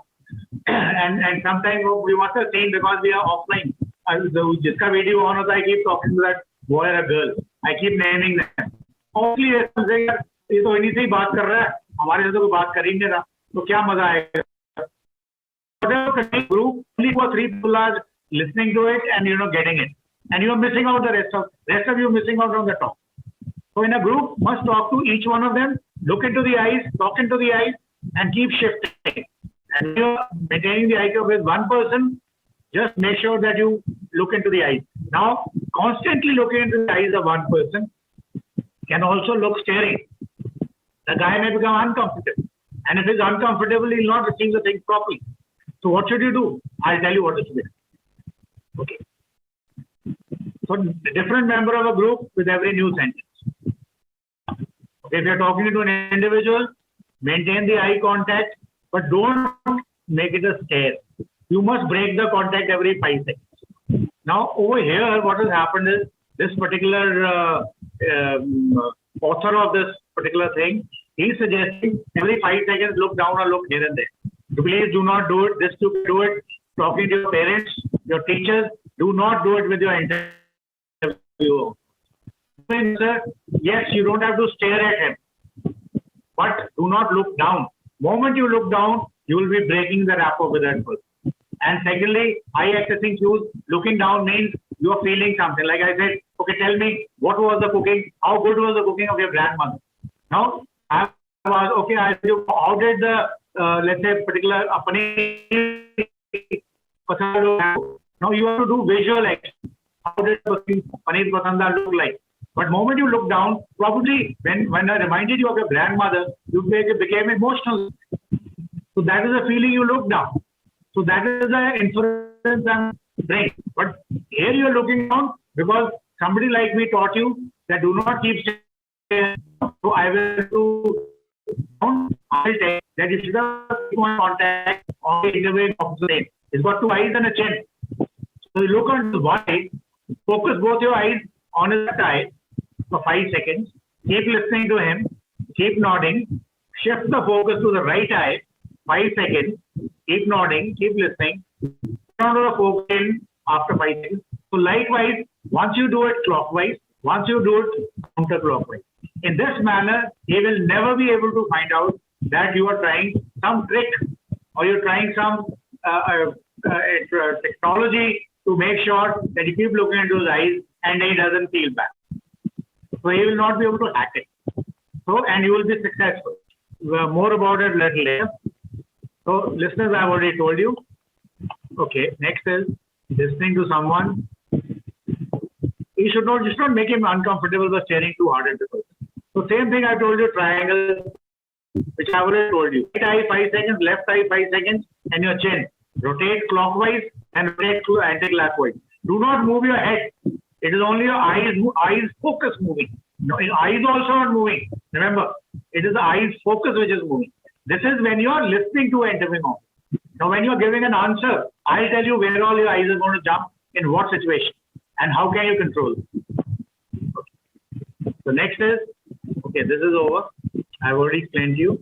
and sometimes we must have seen because we are offline. Jiska video on होता है, I keep talking to that boy or a girl. I keep naming them. Only ये तो इन्हीं से ही बात कर रहा है, हमारे से तो कोई बात कर ही नहीं रहा, तो क्या मजा आएगा? Group, only 3 people are listening to it and getting it, and you are missing out the rest of you missing out on the top. So in a group, must talk to each one of them, look into the eyes, talk into the eyes, and keep shifting. And you are maintaining the eye contact with one person. Just make sure that you look into the eyes. Now, constantly looking into the eyes of one person can also look staring. The guy may become uncomfortable, and if he's uncomfortable, he'll not receive the thing properly. So what should you do? I'll tell you what to do. Okay. So different member of a group with every new sentence. Okay, if you're talking to an individual, maintain the eye contact, but don't make it a stare. You must break the contact every 5 seconds. Now over here, what has happened is this particular author of this particular thing, he's suggesting every 5 seconds look down or look here and there. Please do not do it. This to do it. Talking to your parents, your teachers, do not do it with your interviewer. Yes, you don't have to stare at him, but do not look down. Moment you look down, you will be breaking the rapport with that person. And secondly, eye accessing cues. Looking down means you are feeling something. Like I said, okay, tell me what was the cooking? How good was the cooking of your grandmother? Now, I was okay. I asked you, how did the let's say particular paneer. Now you have to do visual action. How did paneer pasanda look like? But moment you look down, probably when I reminded you of your grandmother, you became emotional. So that is a feeling you look down. So that is the inference I'm bringing. But here you are looking down because somebody like me taught you that do not keep staring. So I will do. I will tell that you should have contact on the interviewing officer. It's got 2 eyes and a chin. So you look on the one eye, focus both your eyes on his eye for 5 seconds. Keep listening to him. Keep nodding. Shift the focus to the right eye. 5 seconds. Keep nodding. Keep listening. Turn the focus in after 5 seconds. So likewise, once you do it clockwise, once you do it counterclockwise. In this manner, he will never be able to find out that you are trying some trick or you're trying some technology to make sure that you keep looking into his eyes and he doesn't feel bad. So he will not be able to hack it. So, and you will be successful. More about it a little later. So, listeners, I've already told you. Okay, next is listening to someone. You should not make him uncomfortable by staring too hard at the person. So, same thing I told you, triangle, which I already told you. Right eye 5 seconds, left eye 5 seconds, and your chin. Rotate clockwise and rotate anti-clockwise. Do not move your head. It is only your eyes focus moving. No, your eyes also not moving. Remember, it is the eyes focus which is moving. This is when you are listening to an interviewing officer. Now, when you are giving an answer, I'll tell you where all your eyes are going to jump, in what situation, and how can you control it. Okay. So next is, okay, this is over. I've already explained to you.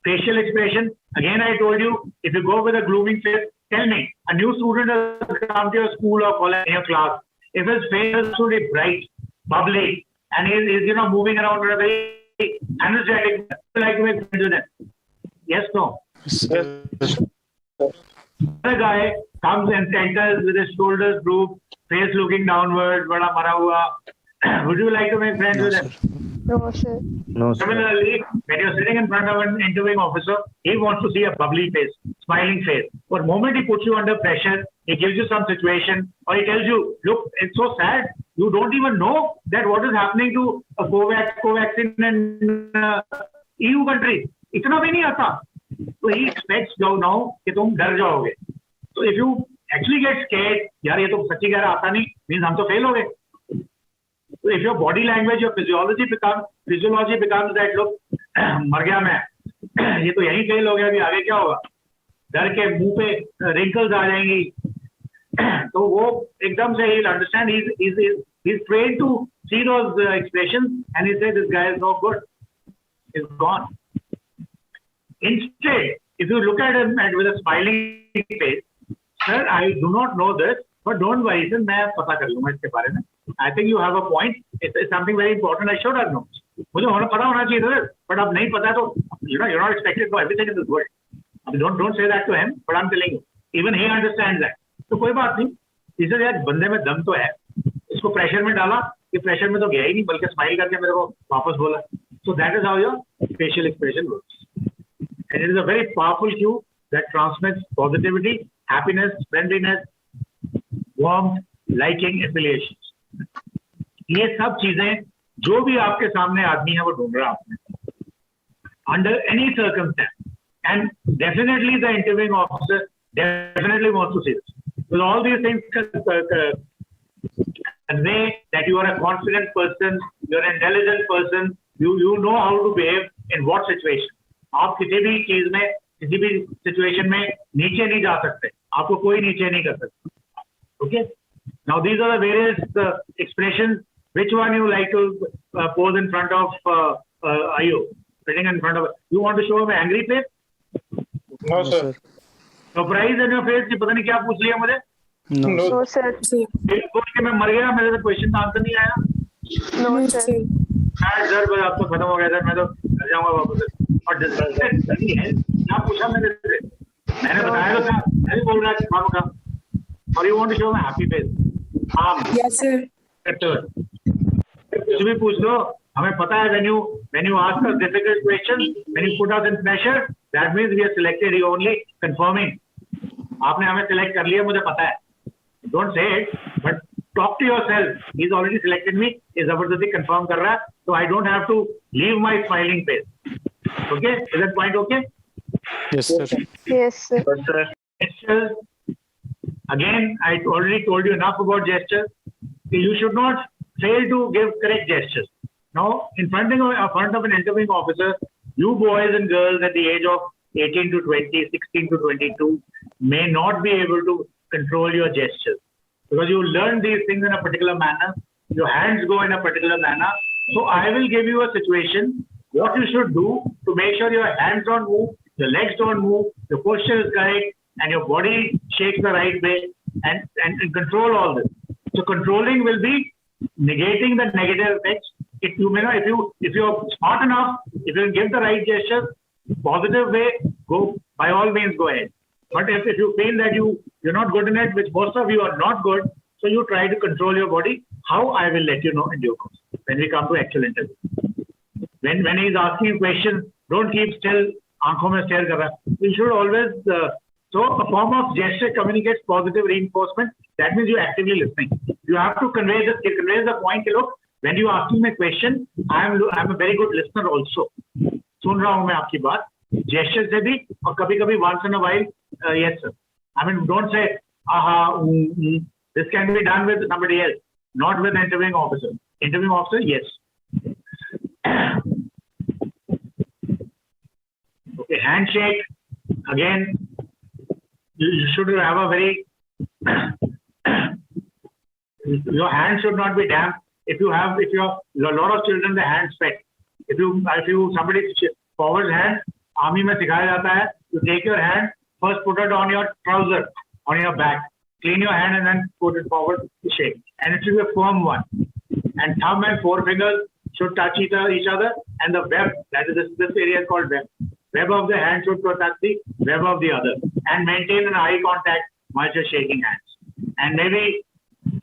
Facial expression. Again, I told you, if you go with a gloomy face, tell me, a new student has come to your school or college in your class. If his face is truly bright, bubbly, and he's moving around in a very energetic, like to make friends with him. Yes, no. The guy comes and enters with his shoulders drooped, face looking downward, bada mara hua. Would you like to make friends with him? No, sir. No, sir. Similarly, when you're sitting in front of an interviewing officer, he wants to see a bubbly face, smiling face. But the moment he puts you under pressure, he gives you some situation, or he tells you, look, it's so sad. You don't even know that what is happening to a Covaxin in EU countries. इतना भी नहीं आता. So he expects now कि तुम डर जाओगे. So if you actually get scared, यार ये तो सच्ची कह रहा आता नहीं, means हम तो fail हो गए. So if your body language, your physiology becomes that, look, मर गया मैं, ये तो यहीं fail हो गया, अभी आगे क्या होगा? डर के मुंह पे wrinkles आ जाएंगी. तो वो एकदम से he'll understand. He's trained to see those expressions, and he says this guy is no good. He's gone. Instead, if you look at him with a smiling face, sir, I do not know this, but don't worry, sir, मैं पता कर लूँगा इसके बारे में. I think you have a point. It's something very important. I should have known. मुझे पता होना चाहिए था, but अब नहीं पता तो you're not expected to know everything in this world. Don't say that to him, but I'm telling you, even he understands that. तो कोई बात नहीं. इसे यार बंदे में दम तो है. इसको प्रेशर में डाला, ये प्रेशर में तो गया ही नहीं, बल्कि स्माइल करके मेरे को वापस बोला. So that is how your facial expression works. And it is a very powerful cue that transmits positivity, happiness, friendliness, warmth, liking, affiliations. ये सब चीजें जो भी आपके सामने आदमी है वो ढूंढ रहा है under any circumstance. And definitely the interviewing officer definitely wants to see this. Because all these things convey that you are a confident person, you are an intelligent person, you know how to behave in what situation. आप किसी भी चीज में, किसी भी situation में नीचे नहीं जा सकते. आपको कोई नीचे नहीं कर सकता. Okay? Now these are the various expressions. Which one you like to pose in front of Ayu? Sitting in front of. You want to show him an angry face? No, sir. Surprise in your face कि पता नहीं क्या पूछ लिया मुझे. No, sir. बोल के मैं मर गया, मेरे तो क्वेश्चन का आंसर नहीं आया. No, sir. सर बस आपको खत्म हो गया सर, मैं तो घर जाऊंगा वापस. और डिस्कस नहीं है, क्या पूछा मैंने से? मैंने बताया तो था, मैं भी बोल रहा था काम का. और you want to show my happy face. हाँ. Yes, sir. कुछ भी पूछ लो, हमें पता है when you ask us difficult questions, when you put us in pressure, that means we are selected. You only confirming. आपने हमें select कर लिया, मुझे पता है. Don't say it, but talk to yourself. He's already selected me. ये जबरदस्ती confirm कर रहा है, so I don't have to leave my smiling face. Okay, is that point okay? Yes, sir. Yes, sir. Gestures. Again, I already told you enough about gestures. You should not fail to give correct gestures. Now, in front of an interviewing officer, you boys and girls at the age of 18 to 20, 16 to 22 may not be able to control your gestures because you learn these things in a particular manner. Your hands go in a particular manner. So I will give you a situation, what you should do to make sure your hands don't move, your legs don't move, your posture is correct, and your body shakes the right way and control all this. So controlling will be negating the negative effects. If you may not, if you're smart enough, if you give the right gesture, positive way, go, by all means go ahead. But if you feel that you're not good in it, which most of you are not good, so you try to control your body. How, I will let you know in due course when we come to actual interview. When he's asking a question, don't keep still, aankhon mein stare kar raha. You should always, so a form of gesture communicates positive reinforcement. That means you're actively listening. You have to convey the point, look, when you asking me a question, I'm a very good listener also. सुन रहा हूं मैं आपकी बात. Gesture से भी, और कभी-कभी once in a while, yes sir. I mean, don't say, aha, this can be done with somebody else, not with interviewing officer. Interviewing officer, yes. Okay, handshake. Again, you should have a very. Your hand should not be damp. If you're a lot of children, the hands sweat. If somebody forward hand, army में सिखाया जाता है. You take your hand, first put it on your trouser, on your back. Clean your hand and then put it forward to shake. And it should be a firm one. And thumb and forefingers should touch each other. And the web, that is this area is called web. Web of the hand should touch the web of the other. And maintain an eye contact while you're shaking hands. And maybe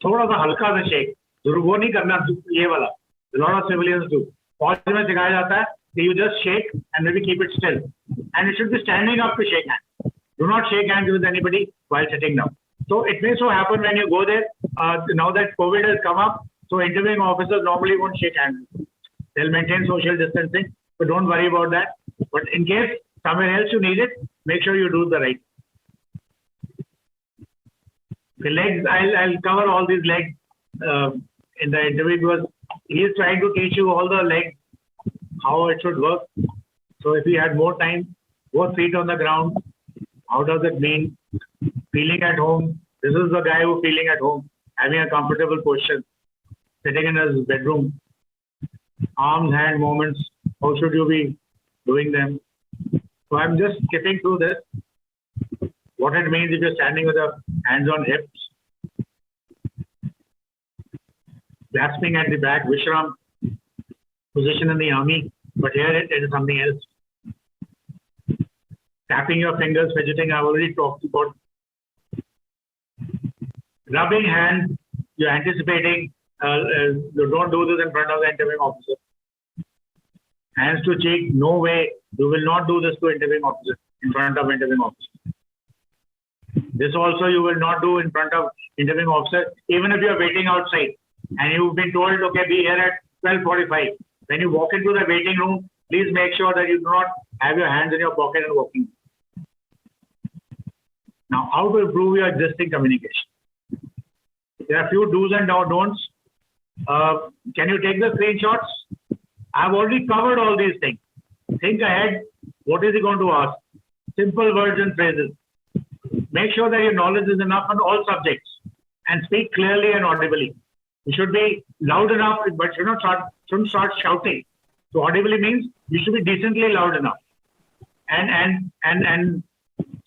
थोड़ा सा हल्का सा shake. वो नहीं करना ये वाला. A lot of civilians do. फौज में सिखाया जाता है कि you just shake and maybe keep it still. And it should be standing up to shake hands. Do not shake hands with anybody while sitting down. So it may so happen when you go there, now that COVID has come up, so interviewing officers normally won't shake hands. They'll maintain social distancing, so don't worry about that. But in case somewhere else you need it, make sure you do the right. The legs, I'll cover all these legs in the interview because he is trying to teach you all the legs, how it should work. So if you had more time, both feet on the ground, how does it mean? Feeling at home. This is the guy who's feeling at home, having a comfortable position, sitting in his bedroom. Arms, hand movements, how should you be doing them? So I'm just skipping through this. What it means if you're standing with your hands on hips. Clasping at the back, Vishram position in the army, but here it is something else. Tapping your fingers, fidgeting, I've already talked about. Rubbing hands, you're anticipating, you don't do this in front of the interviewing officer. Hands to cheek, no way, you will not do this to interviewing officer, in front of interviewing officer. This also you will not do in front of interviewing officer, even if you're waiting outside and you've been told, okay, be here at 12:45. When you walk into the waiting room, please make sure that you do not have your hands in your pocket and walking. Now, how to improve your existing communication? There are a few do's and don'ts. Can you take the screenshots? I've already covered all these things. Think ahead. What is he going to ask? Simple words and phrases. Make sure that your knowledge is enough on all subjects and speak clearly and audibly. You should be loud enough, but shouldn't start shouting. So audibly means you should be decently loud enough. And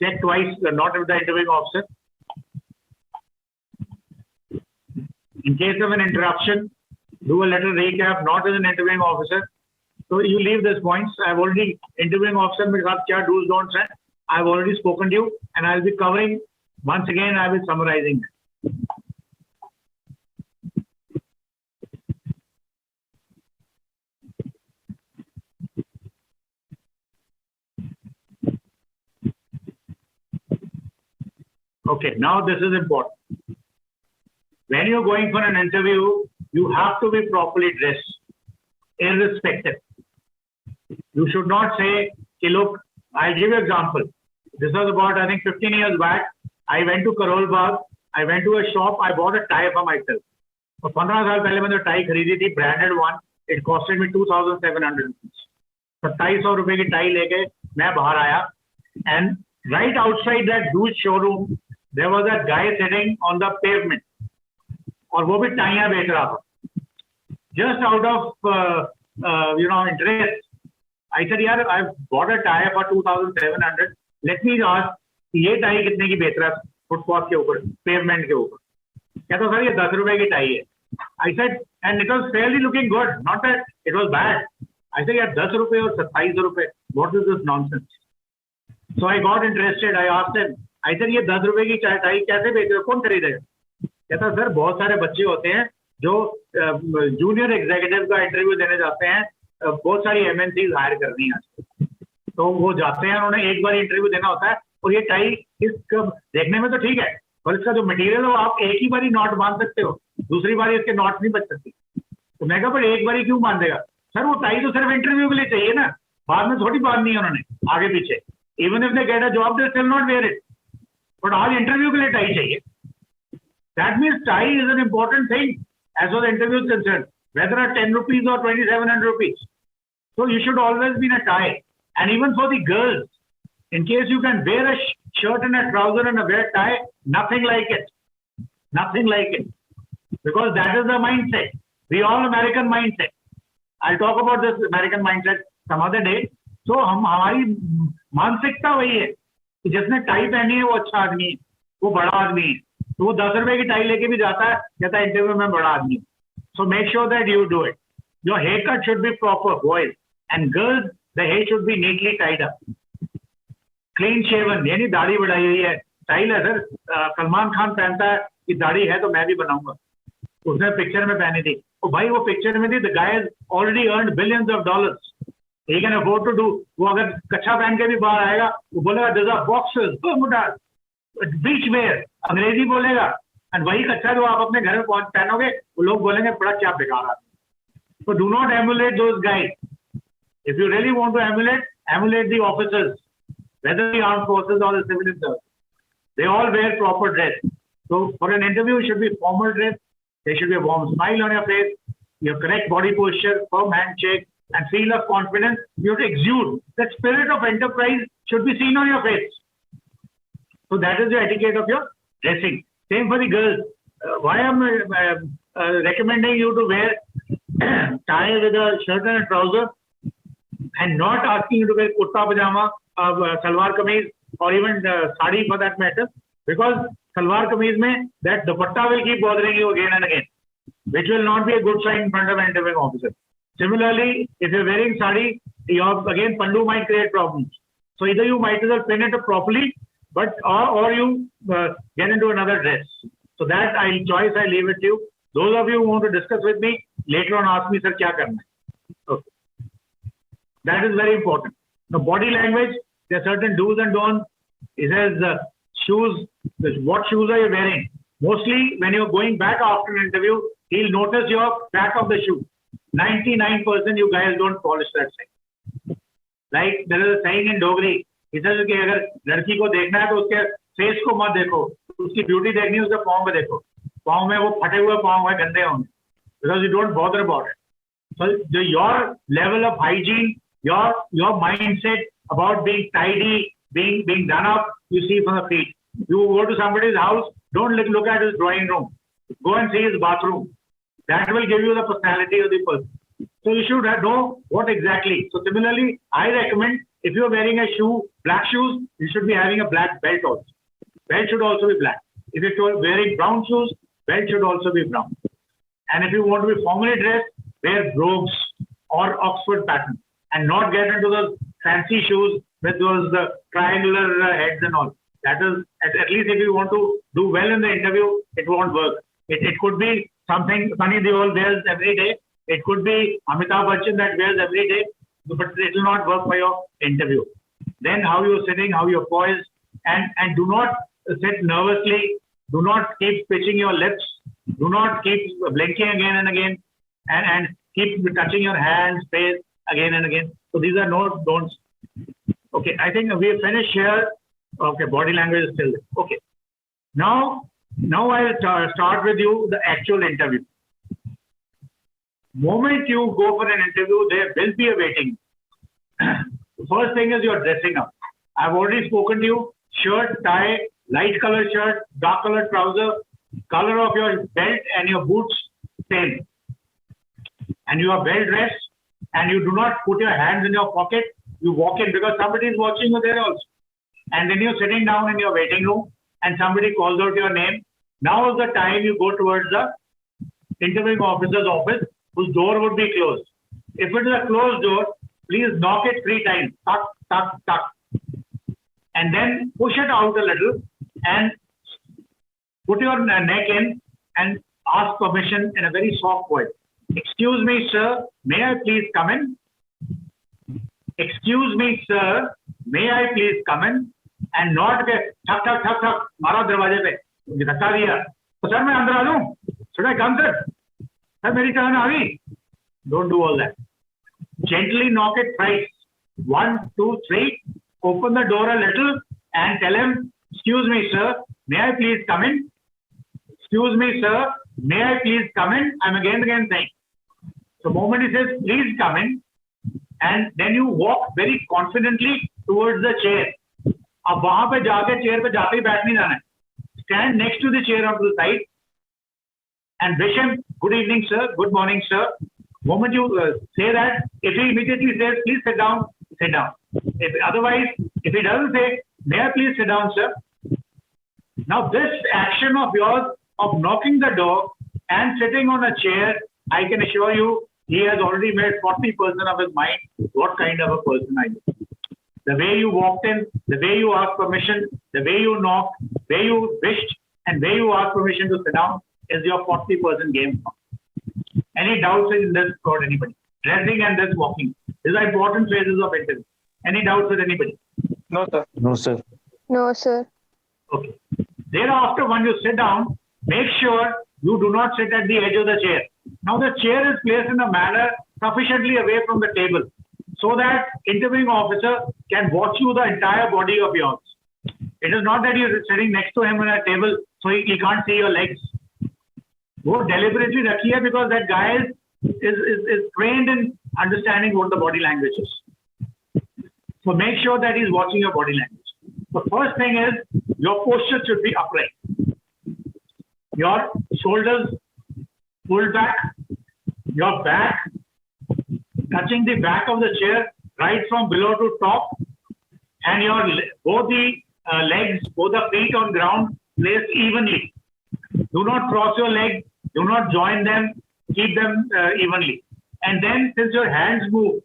check twice, not with the interviewing officer. In case of an interruption, do a little recap, not as an interviewing officer. So you leave these points. I've already, interviewing officer mein kya do's, don'ts hai. I've already spoken to you and I'll be covering, once again, I will be summarizing. Okay, now this is important. When you're going for an interview, you have to be properly dressed, irrespective. You should not say, okay, look, I'll give you an example. This was about, I think, 15 years back. I went to Karol Bagh. I went to a shop. I bought a tie for myself. For 15 years पहले मैंने tie खरीदी थी, branded one. It costed me 2,700 rupees. 2700 रुपए की tie लेके मैं बाहर आया. And right outside that huge showroom, there was a guy sitting on the pavement. और वो भी टाइयां बेच रहा था. Just out of interest, I said, यार, I've bought a tie for 2,700. Let me ask, ये tie कितने की बेच रहा है फुटपाथ के ऊपर, पेवमेंट के ऊपर? कहता सर ये 10 रुपए की टाई है. I said, and it was fairly looking good, not that it was bad. I said, यार 10 रुपए और 27 रुपए, what is this nonsense? So I got interested. I asked him, I said, ये 10 रुपए की टाई कैसे बेच रहे हो, कौन खरीदेगा? कहता सर बहुत सारे बच्चे होते हैं जो जूनियर एग्जीक्यूटिव का इंटरव्यू देने जाते हैं, बहुत सारी MNCs हायर करनी है, तो वो जाते हैं, उन्होंने एक बार इंटरव्यू देना होता है, और ये टाई देखने में तो ठीक है, पर इसका जो मटेरियल है आप एक ही बार ही नॉट बांध सकते हो, दूसरी बार इसके नॉट नहीं बच सकती. तो मैं कहा पर एक बार ही क्यों बांधेगा? सर वो टाई तो सिर्फ इंटरव्यू के लिए चाहिए ना, बाद में थोड़ी बांधनी है उन्होंने आगे पीछे. Even if they get a job they still not wear it, but आज इंटरव्यू के लिए टाई चाहिए. That means tie is an important thing as far as interview is concerned, whether at 10 rupees or 2700 rupees. So you should always be in a tie. And even for the girls, in case you can wear a shirt and a trouser and a wear tie, nothing like it. Nothing like it. Because that is the mindset. We all American mindset. I'll talk about this American mindset some other day. So हमारी मानसिकता वही है कि जिसने tie पहनी है वो अच्छा आदमी है, वो बड़ा आदमी है. तो वो 10 रुपए की टाई लेके भी जाता है, कहता है इंटरव्यू में बड़ा आदमी. So make sure that you do it. Your hair cut should be proper, boys and girls the hair should be neatly tied up, clean shaven, यानी दाढ़ी बढ़ाई हुई है. स्टाइल है सर, सलमान खान पहनता है कि दाढ़ी है तो मैं भी बनाऊंगा, उसने पिक्चर में पहनी थी. तो भाई वो पिक्चर में थी, the guy has already earned billions of dollars, he can afford to do. वो अगर कच्छा पहन के भी बाहर आएगा, वो बोलेगा this are boxes, beach wear, अंग्रेजी बोलेगा, और वही कच्चा जो आप अपने घर में पहनोगे वो लोग बोलेंगे बड़ा क्या बेकार है. So do not emulate those guys. If you really want to emulate the officers, whether the armed forces or the civil service. They all wear proper dress. So for an interview, it should be formal dress. There should be a warm smile on your face, your correct body posture, firm handshake, and feel of confidence. You have to exude. The spirit of enterprise should be seen on your face. So that is the etiquette of your dressing. Same for the girls. Why am I recommending you to wear tie with a shirt and a trouser, and not asking you to wear kurta pajama, salwar kameez, or even sari for that matter? Because salwar kameez mein that dupatta will keep bothering you again and again, which will not be a good sign in front of an interviewing officer. Similarly, if you're wearing sari, again pandu might create problems. So either you might as well pin it up properly, but or you get into another dress. So that I leave it to you. Those of you who want to discuss with me later on, ask me, sir, kya karna hai? Okay. That is very important. Now, body language, there are certain do's and don'ts. It says shoes. What shoes are you wearing? Mostly, when you're going back after an interview, he'll notice your back of the shoe. 99% you guys don't polish that thing. Like there is a saying in Dogri. He says कि अगर लड़की को देखना है तो उसके face को मत देखो, उसकी ब्यूटी देखनी है उसके पाँव में देखो. पाँव में वो फटे हुए पाँव है, गंदे होंगे, because you don't bother about it. So your level of hygiene, your mindset about being tidy, being done up, you see from the feet. You go to somebody's house, don't look at his drawing room. Go and see his bathroom. That will give you the personality of the person. So you should know what exactly. So similarly, I recommend if you are wearing a shoe, black shoes, you should be having a black belt also. Belt should also be black. If you are wearing brown shoes, belt should also be brown. And if you want to be formally dressed, wear brogues or Oxford pattern, and not get into those fancy shoes with those triangular heads and all. That is, at least if you want to do well in the interview, it won't work. It could be something Sunny Deol wears every day. It could be Amitabh Bachchan that wears every day, but it will not work for your interview. Then how you're sitting, how you're poised, and do not sit nervously. Do not keep pitching your lips. Do not keep blinking again and again, and keep touching your hands, face again and again. So these are no don'ts. Okay, I think we have finished here. Okay, body language is still there. Okay. Now I'll start with you the actual interview. Moment you go for an interview, there will be a waiting. The first thing is your dressing up. I've already spoken to you. Shirt, tie, light color shirt, dark color trouser, color of your belt and your boots, same. And you are well dressed, and you do not put your hands in your pocket. You walk in because somebody is watching you there also. And then you're sitting down in your waiting room and somebody calls out your name Now is the time you go towards the interviewing officer's office, whose door would be closed. If it is a closed door, please knock it 3 times. Tuck, tuck, tuck. And then push it out a little and put your neck in and ask permission in a very soft voice. Excuse me, sir, may I please come in? Excuse me, sir, may I please come in? And not get thak, thak, thak, thak, मारा दरवाजे पे, धक्का दिया. तो sir मैं अंदर आ जाऊं? Should I come, sir? Sir मेरी टर्न आ गई. Don't do all that. Gently knock it thrice. 1, 2, 3. Open the door a little and tell him, excuse me, sir, may I please come in? Excuse me, sir, may I please come in? I'm again saying. So the moment he says, please come in, and then you walk very confidently towards the chair. अब वहां पे जाके chair पे जाते ही बैठ नहीं जाना है. Stand next to the chair on the side and wish him, good evening, sir, good morning, sir. Moment you say that, if he immediately says, please sit down, sit down. Otherwise, if he doesn't say, may I please sit down, sir? Now this action of yours of knocking the door and sitting on a chair, I can assure you, he has already made 40% of his mind what kind of a person I am. The way you walked in, the way you asked permission, the way you knocked, way you wished, and way you asked permission to sit down is your 40% game. Any doubts in this about anybody? Dressing and this walking. These are important phases of interview. Any doubts with anybody? No, sir. No, sir. No, sir. Okay. Thereafter, when you sit down, make sure you do not sit at the edge of the chair. Now the chair is placed in a manner sufficiently away from the table so that interviewing officer can watch you the entire body of yours. It is not that you're sitting next to him on a table so he can't see your legs. वो deliberately रखी है because that guy is trained in understanding what the body language is. So make sure that he's watching your body language. The first thing is your posture should be upright. Your shoulders pulled back, your back touching the back of the chair right from below to top, and your both the legs, both the feet on ground placed evenly. Do not cross your legs, do not join them, keep them evenly. And then since your hands move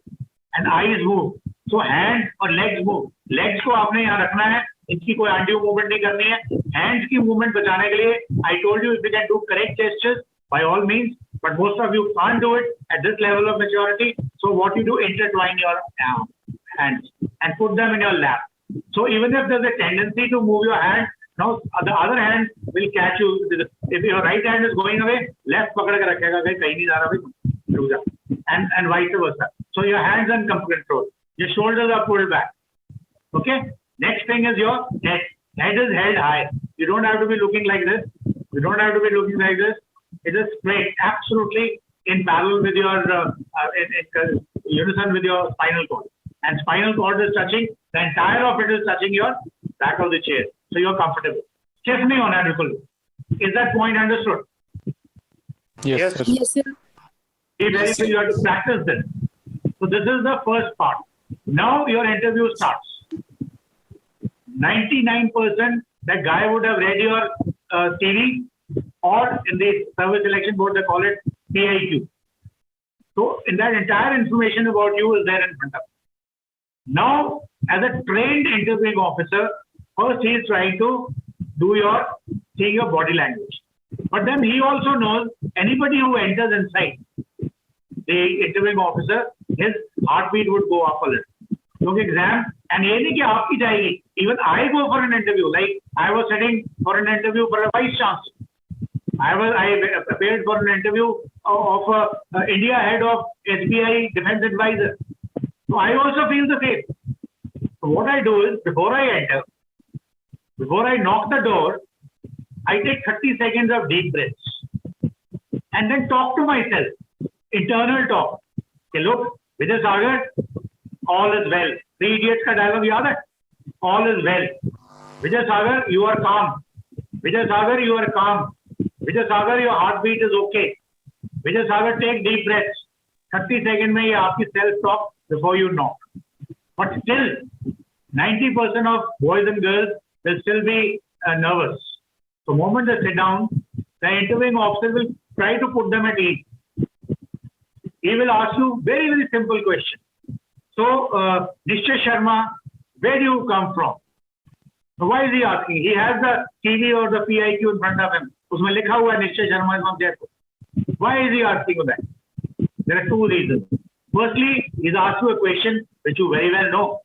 and eyes move, so hands or legs move. Legs को आपने यहाँ रखना है, इनकी कोई undue movement नहीं करनी है. Hands की movement बचाने के लिए, I told you if you can do correct gestures, by all means, but most of you can't do it at this level of maturity. So what you do, intertwine your hands and put them in your lap. So even if there's a tendency to move your hand, now the other hand will catch you. If your right hand is going away, left पकड़ के रखेगा कि कहीं नहीं जा रहा भाई, रुक जा. And vice versa. So your hands are in control. Your shoulders are pulled back. Okay. Next thing is your head. Head is held high. You don't have to be looking like this. You don't have to be looking like this. It is straight, absolutely in parallel with your in unison with your spinal cord. And spinal cord is touching. The entire of it is touching your back of the chair. So you're comfortable. Stiff nahi hona hai bilkul. Is that point understood? Yes, sir. Yes, sir. Be very clear, you have to practice this. So this is the first part. Now your interview starts. 99% that guy would have read your CV, or in the service selection board they call it PIQ. So in that entire information about you is there in front of you. Now as a trained interviewing officer, first he is trying to see your body language. But then he also knows anybody who enters inside the interviewing officer, his heartbeat would go up a little. So exam, and ये नहीं कि आपकी जाएगी. Even I go for an interview. Like I was sitting for an interview for a vice chancellor. I prepared for an interview of India head of SBI defense advisor. So I also feel the same. So what I do is before I enter, before I knock the door, I take 30 seconds of deep breaths and then talk to myself. Internal talk. Okay, look, Vijay Sagar, all is well. Three Idiots ka dialogue yaad hai? All is well. Vijay Sagar, you are calm. Vijay Sagar, you are calm. Vijay Sagar, your heartbeat is okay. Vijay Sagar, take deep breaths. 30 seconds mein ye aapki self-talk before you knock. But still, 90% of boys and girls will still be nervous. So moment they sit down, the interviewing officer will try to put them at ease. He will ask you very, very simple question. So, Nishchay Sharma, where do you come from? So why is he asking? He has the CV or the PIQ in front of him. उसमें लिखा हुआ है Nishchay Sharma is from Jaipur. Why is he asking that? There are two reasons. Firstly, he's asked you a question which you very well know,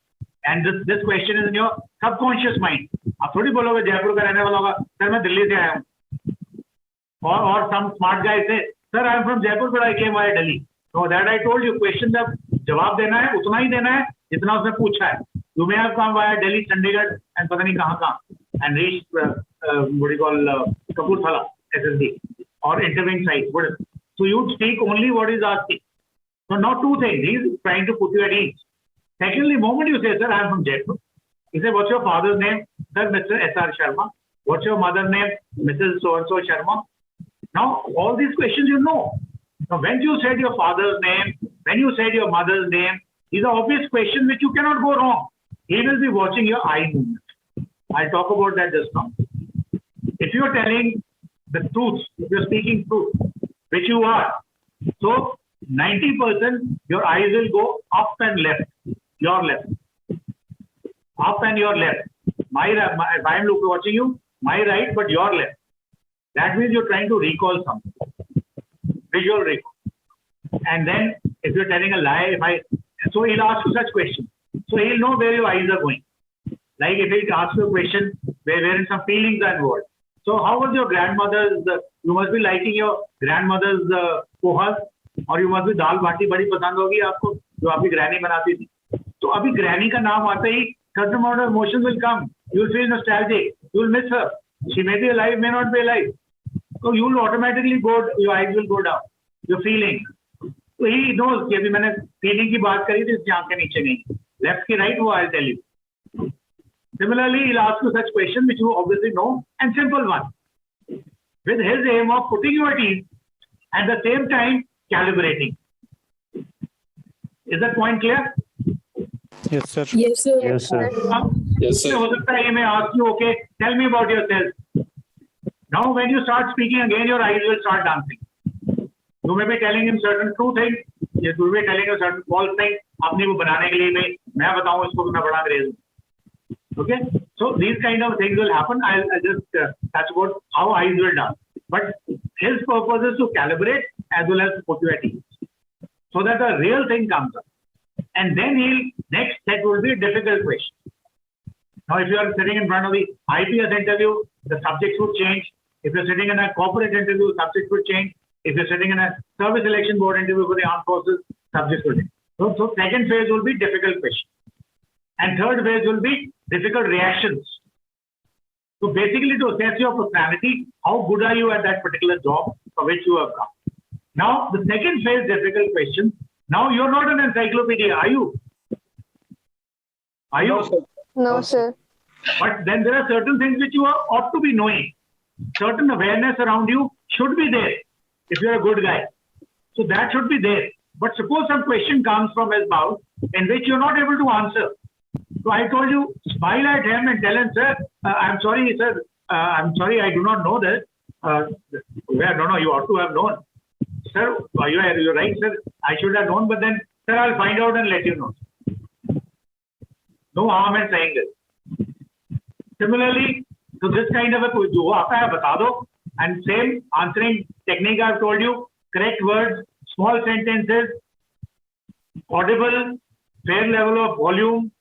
and this question is in your subconscious mind. आप थोड़ी बोलोगे जयपुर का रहने वाला होगा, sir मैं दिल्ली से आया हूँ. Or some smart guy say, sir I am from Jaipur but I came via Delhi. So that I told you, question जब जवाब देना है उतना ही देना है जितना उसने पूछा है. You may have come via Delhi, Chandigarh, and पता नहीं कहाँ and reached what do you call Kapurthala SSD or interviewing site. So you speak only what is asking. So now two things. He's trying to put you at ease. Secondly, moment you say, sir, I am from Jaipur. He said, what's your father's name? Sir, Mr. S.R. Sharma. What's your mother's name? Mrs. So-and-so Sharma. Now, all these questions you know. Now, when you said your father's name, when you said your mother's name, these are obvious questions which you cannot go wrong. He will be watching your eye movement. I'll talk about that just now. If you're telling the truth, if you're speaking truth, which you are, so 90% your eyes will go up and left, your left. Up and your left. If I'm watching you, my right, but your left. That means you're trying to recall something. Visual recall. And then if you're telling a lie, so he'll ask you such questions. So he'll know where your eyes are going. Like if he asks you a question wherein some feelings are involved. So how was your grandmother's, you must be liking your grandmother's pohas, or you must be dal bati badi pasand hogi aapko, jo aapki granny banati thi. So abhi granny ka naam aate hi, certain amount of emotions will come. You will feel nostalgic. You will miss her. She may be alive, may not be alive. So you will automatically your eyes will go down. Your feeling. So he knows कि अभी मैंने feeling की बात करी थी इसकी आंखें नीचे नहीं. Left की right वो I'll tell you. Similarly, he'll ask you such questions which you obviously know, and simple one. With his aim of putting you at ease, at the same time calibrating. Is that point clear? Yes, sir. Yes, sir. Yes, sir. Yes, sir. हो सकता है, he may ask you, okay, tell me about yourself. Now, when you start speaking again, your eyes will start dancing. You may be telling him certain true things. You may be telling him certain false things. अपनी वो बनाने के लिए मैं बताऊं इसको कि मैं बड़ा अंग्रेज हूं. Okay, so these kind of things will happen. I'll just touch about how eyes will dance. But his purpose is to calibrate as well as to put you at ease, so that the real thing comes up. And then next set will be a difficult question. Now, if you are sitting in front of the IPS interview, the subjects would change. If you're sitting in a corporate interview, subjects would change. If you're sitting in a service election board interview for the armed forces, subjects will change. So second phase will be difficult question. And third phase will be difficult reactions. So basically to assess your personality, how good are you at that particular job for which you have come. Now, the second phase, difficult question. Now, you're not an encyclopedia, are you? Are you? No, sir. But then there are certain things which you ought to be knowing. Certain awareness around you should be there if you're a good guy. So that should be there. But suppose some question comes from his mouth in which you're not able to answer. So I told you, smile at him and tell him, sir, I'm sorry, sir, I'm sorry, I do not know this. No, you ought to have known. Sir, you're right, sir, I should have known, but then, sir, I'll find out and let you know. No harm in saying this. Similarly, so this kind of a जो आता है बता दो, and same answering technique I've told you, correct words, small sentences, audible, fair level of volume,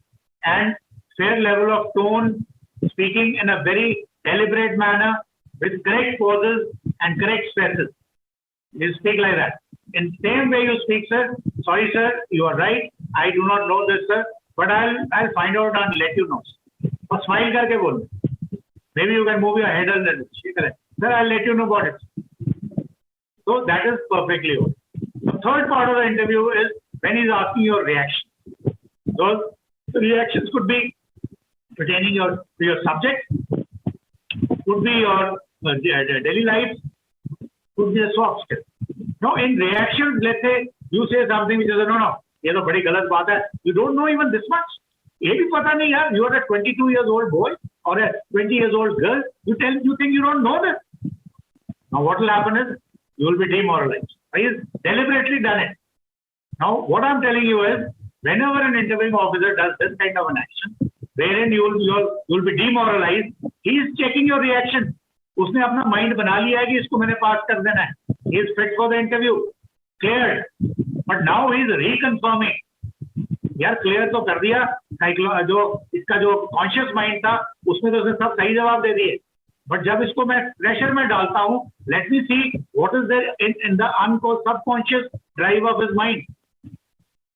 and fair level of tone, speaking in a very deliberate manner with correct pauses and correct stresses. You speak like that. In same way you speak, sir. Sorry, sir, you are right. I do not know this, sir, but I'll find out and let you know. और smile करके बोल. Maybe you can move your head and then sir, I'll let you know about it. So that is perfectly okay. The third part of the interview is when he's asking your reaction. So the reactions could be pertaining to your subject, could be your daily life, could be a soft skill. Now in reactions, let's say you say something which is no, ये तो बड़ी गलत बात है. You don't know even this much. ये भी पता नहीं यार. You are a 22 years old boy. or a 20 years old girl, you think you don't know this. Now what will happen is you will be demoralized. He's deliberately done it. Now what I'm telling you is, whenever an interviewing officer does this kind of an action, wherein you'll be demoralized, he is checking your reaction. उसने अपना mind बना लिया है कि इसको मैंने पास कर देना है. He is fit for the interview, cleared. But now he is reconfirming. यार क्लियर तो कर दिया, जो इसका जो कॉन्शियस माइंड था उसमें तो उसने सब सही जवाब दे दिए, बट जब इसको मैं प्रेशर में डालता हूँ, let me see what is there in the subconscious drive of his mind.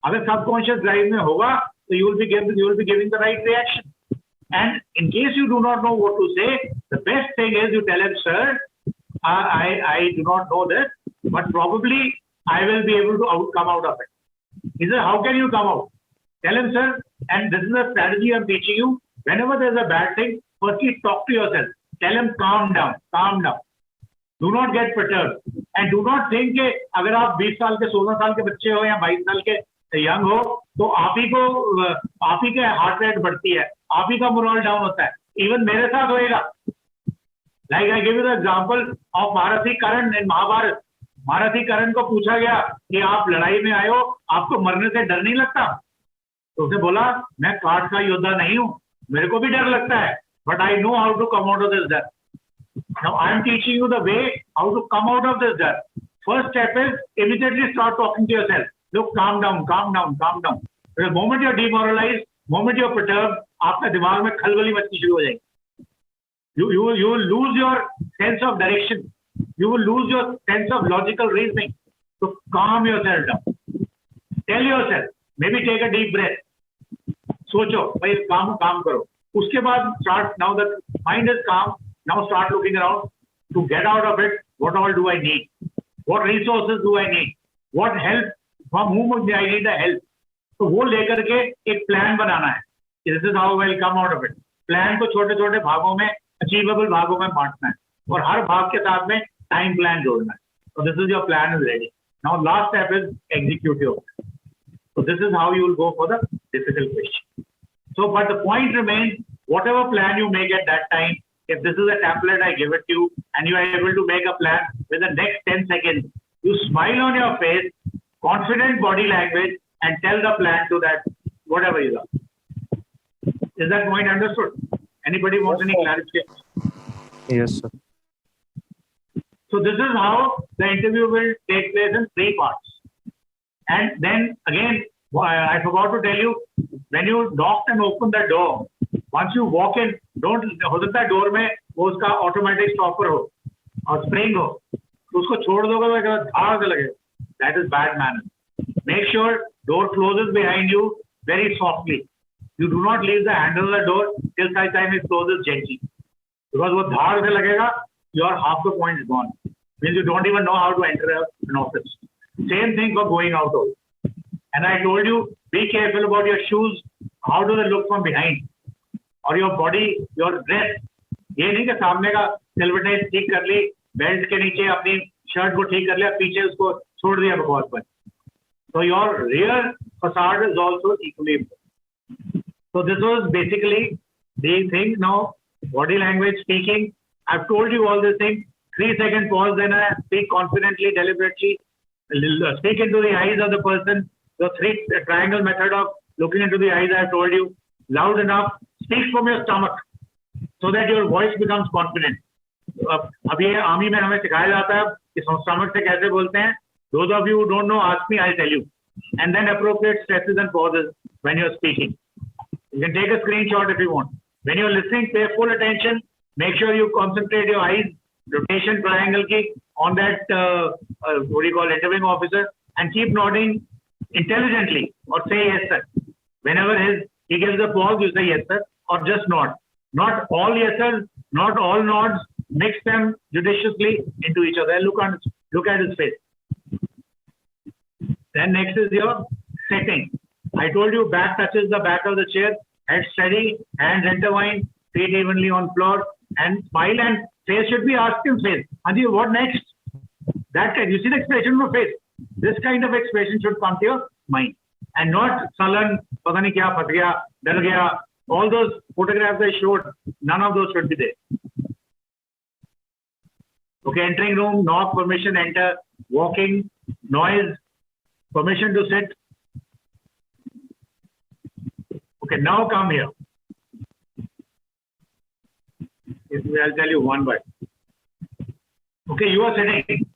अगर सबकॉन्शियस ड्राइव में होगा तो you will be giving the right reaction. And in case you do not know what to say, the best thing is you tell him, sir, I do not know this, but probably I will be able to come out of it. He said, how can you come out? Tell him, sir, and this is a strategy I'm teaching you. Whenever there's a bad thing, firstly talk to yourself. Tell him, calm down, calm down. Do not get perturbed. And do not think कि अगर आप 20 साल के 16 साल के बच्चे हो या 22 साल के यंग हो तो आप ही के हार्ट रेट बढ़ती है, आप ही का मोरल डाउन होता है. इवन मेरे साथ होएगा. Like I give you the example of Marathi Karan in Mahabharata. Marathi Karan को पूछा गया कि आप लड़ाई में आए हो, आपको मरने से डर नहीं लगता? तो उसने बोला, मैं काट का योद्धा नहीं हूँ, मेरे को भी डर लगता है, but I know how to come out of this death. Now I am teaching you the way how to come out of this death. First step is immediately start talking to yourself. Look, calm down, calm down, calm down. The moment you're demoralized, moment you're perturbed, आपका दिमाग में खलबली मचनी शुरू हो जाएगी. You will lose your sense of direction. You will lose your sense of logical reasoning. So calm yourself down. Tell yourself, maybe take a deep breath. सोचो, भाई काम करो. उसके बाद start. Now the mind is calm. Now start looking around to get out of it. What all do I need? What resources do I need? What help? From whom would I need the help? तो वो लेकर के एक plan बनाना है. This is how I will come out of it. Plan को छोटे छोटे भागों में, अचीवेबल भागों में बांटना है और हर भाग के साथ में टाइम प्लान जोड़ना है. So this is your plan is ready. Now last step is execute your plan. So this is how you will go for the difficult question. So but the point remains, whatever plan you make at that time, if this is a template I give it to you and you are able to make a plan with the next 10 seconds, you smile on your face, confident body language, and tell the plan to that whatever you are. Is that point understood? Anybody wants any clarification? Yes, sir. So this is how the interview will take place in 3 parts. And then again, I forgot to tell you, when you knock and open the door, once you walk in, don't हो सकता है door में वो उसका automatic stopper हो और spring हो, तो उसको छोड़ दोगे तो एक धाड़ से लगेगा. That is bad manners. Make sure door closes behind you very softly. You do not leave the handle of the door till such time it closes gently. Because वो धाड़ से लगेगा, your half the point is gone. Means you don't even know how to enter an office. Same thing for going out also. And I told you, be careful about your shoes. How do they look from behind? Or your body, your dress. ये नहीं कि सामने का सिलवटें ठीक कर ली, belt के नीचे अपनी शर्ट को ठीक कर लिया, पीछे उसको छोड़ दिया बकवास पर. So your rear facade is also equally important. So this was basically the thing. Now, body language, speaking. I've told you all these things. 3-second pause, then I speak confidently, deliberately. Speak into the eyes of the person. The triangle method of looking into the eyes, I've told you. Loud enough. Speak from your stomach so that your voice becomes confident. अब ये army में हमें सिखाया जाता है कि stomach से कैसे बोलते हैं. Those of you who don't know, ask me, I'll tell you. And then appropriate stresses and pauses when you're speaking. You can take a screenshot if you want. When you're listening, pay full attention. Make sure you concentrate your eyes, rotation triangle key on that, what do you call, interviewing officer, and keep nodding intelligently or say yes, sir. Whenever he gives a pause, you say yes, sir, or just nod. Not all yes, sir, not all nods. Mix them judiciously into each other. Look at his face. Then next is your setting. I told you back touches the back of the chair, head steady, hands intertwined, feet evenly on floor, and smile, and face should be asked in face. Anji, what next? That kind. You see the expression of face. This kind of expression should come to your mind, and not sullen, पता नहीं क्या फट गया, डर गया, All those photographs I showed, none of those should be there. Okay, entering room, knock, permission, enter, walking, noise, permission to sit. Okay, now come here. I'll tell you one word. Okay, you are sitting.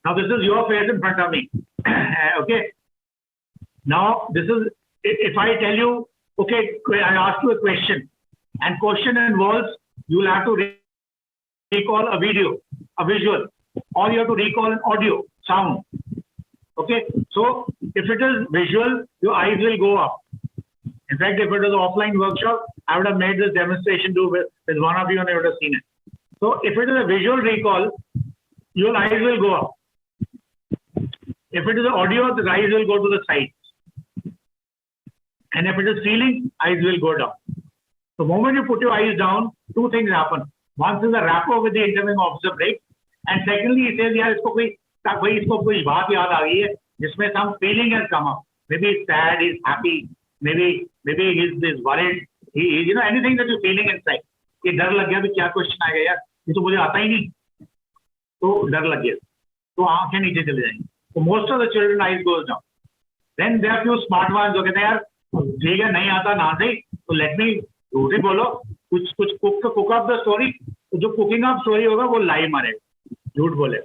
Now this is your face in front of me. Okay. Now this is, if I tell you, okay, I ask you a question, and question involves, you will have to recall a video, a visual, or you have to recall an audio, sound. Okay. So if it is visual, your eyes will go up. In fact, if it was an offline workshop, I would have made this demonstration with one of you and I would have seen it. So if it is a visual recall, your eyes will go up. If it is an audio, the eyes will go to the side. And if it is feeling, eyes will go down. The moment you put your eyes down, two things happen. One is the rapport with the interviewing officer breaks. And secondly, he says, yeah, isko koi baat yaad aa gayi hai, jisme some feeling has come up. Maybe he's sad, he's happy, maybe he's worried. You know, anything that you're feeling inside. ये डर लग गया भी क्या question आएगा यार, ये तो मुझे आता ही नहीं, तो डर लग गया, तो आंखें नीचे चले जाएंगी. So most of the children eyes goes down. Then there are few smart ones जो कहते हैं यार ठीक है नहीं आता ना सही, तो let me झूठ ही बोलो, कुछ cook up the story. तो जो cooking up story होगा वो lie मारेगा, झूठ बोले.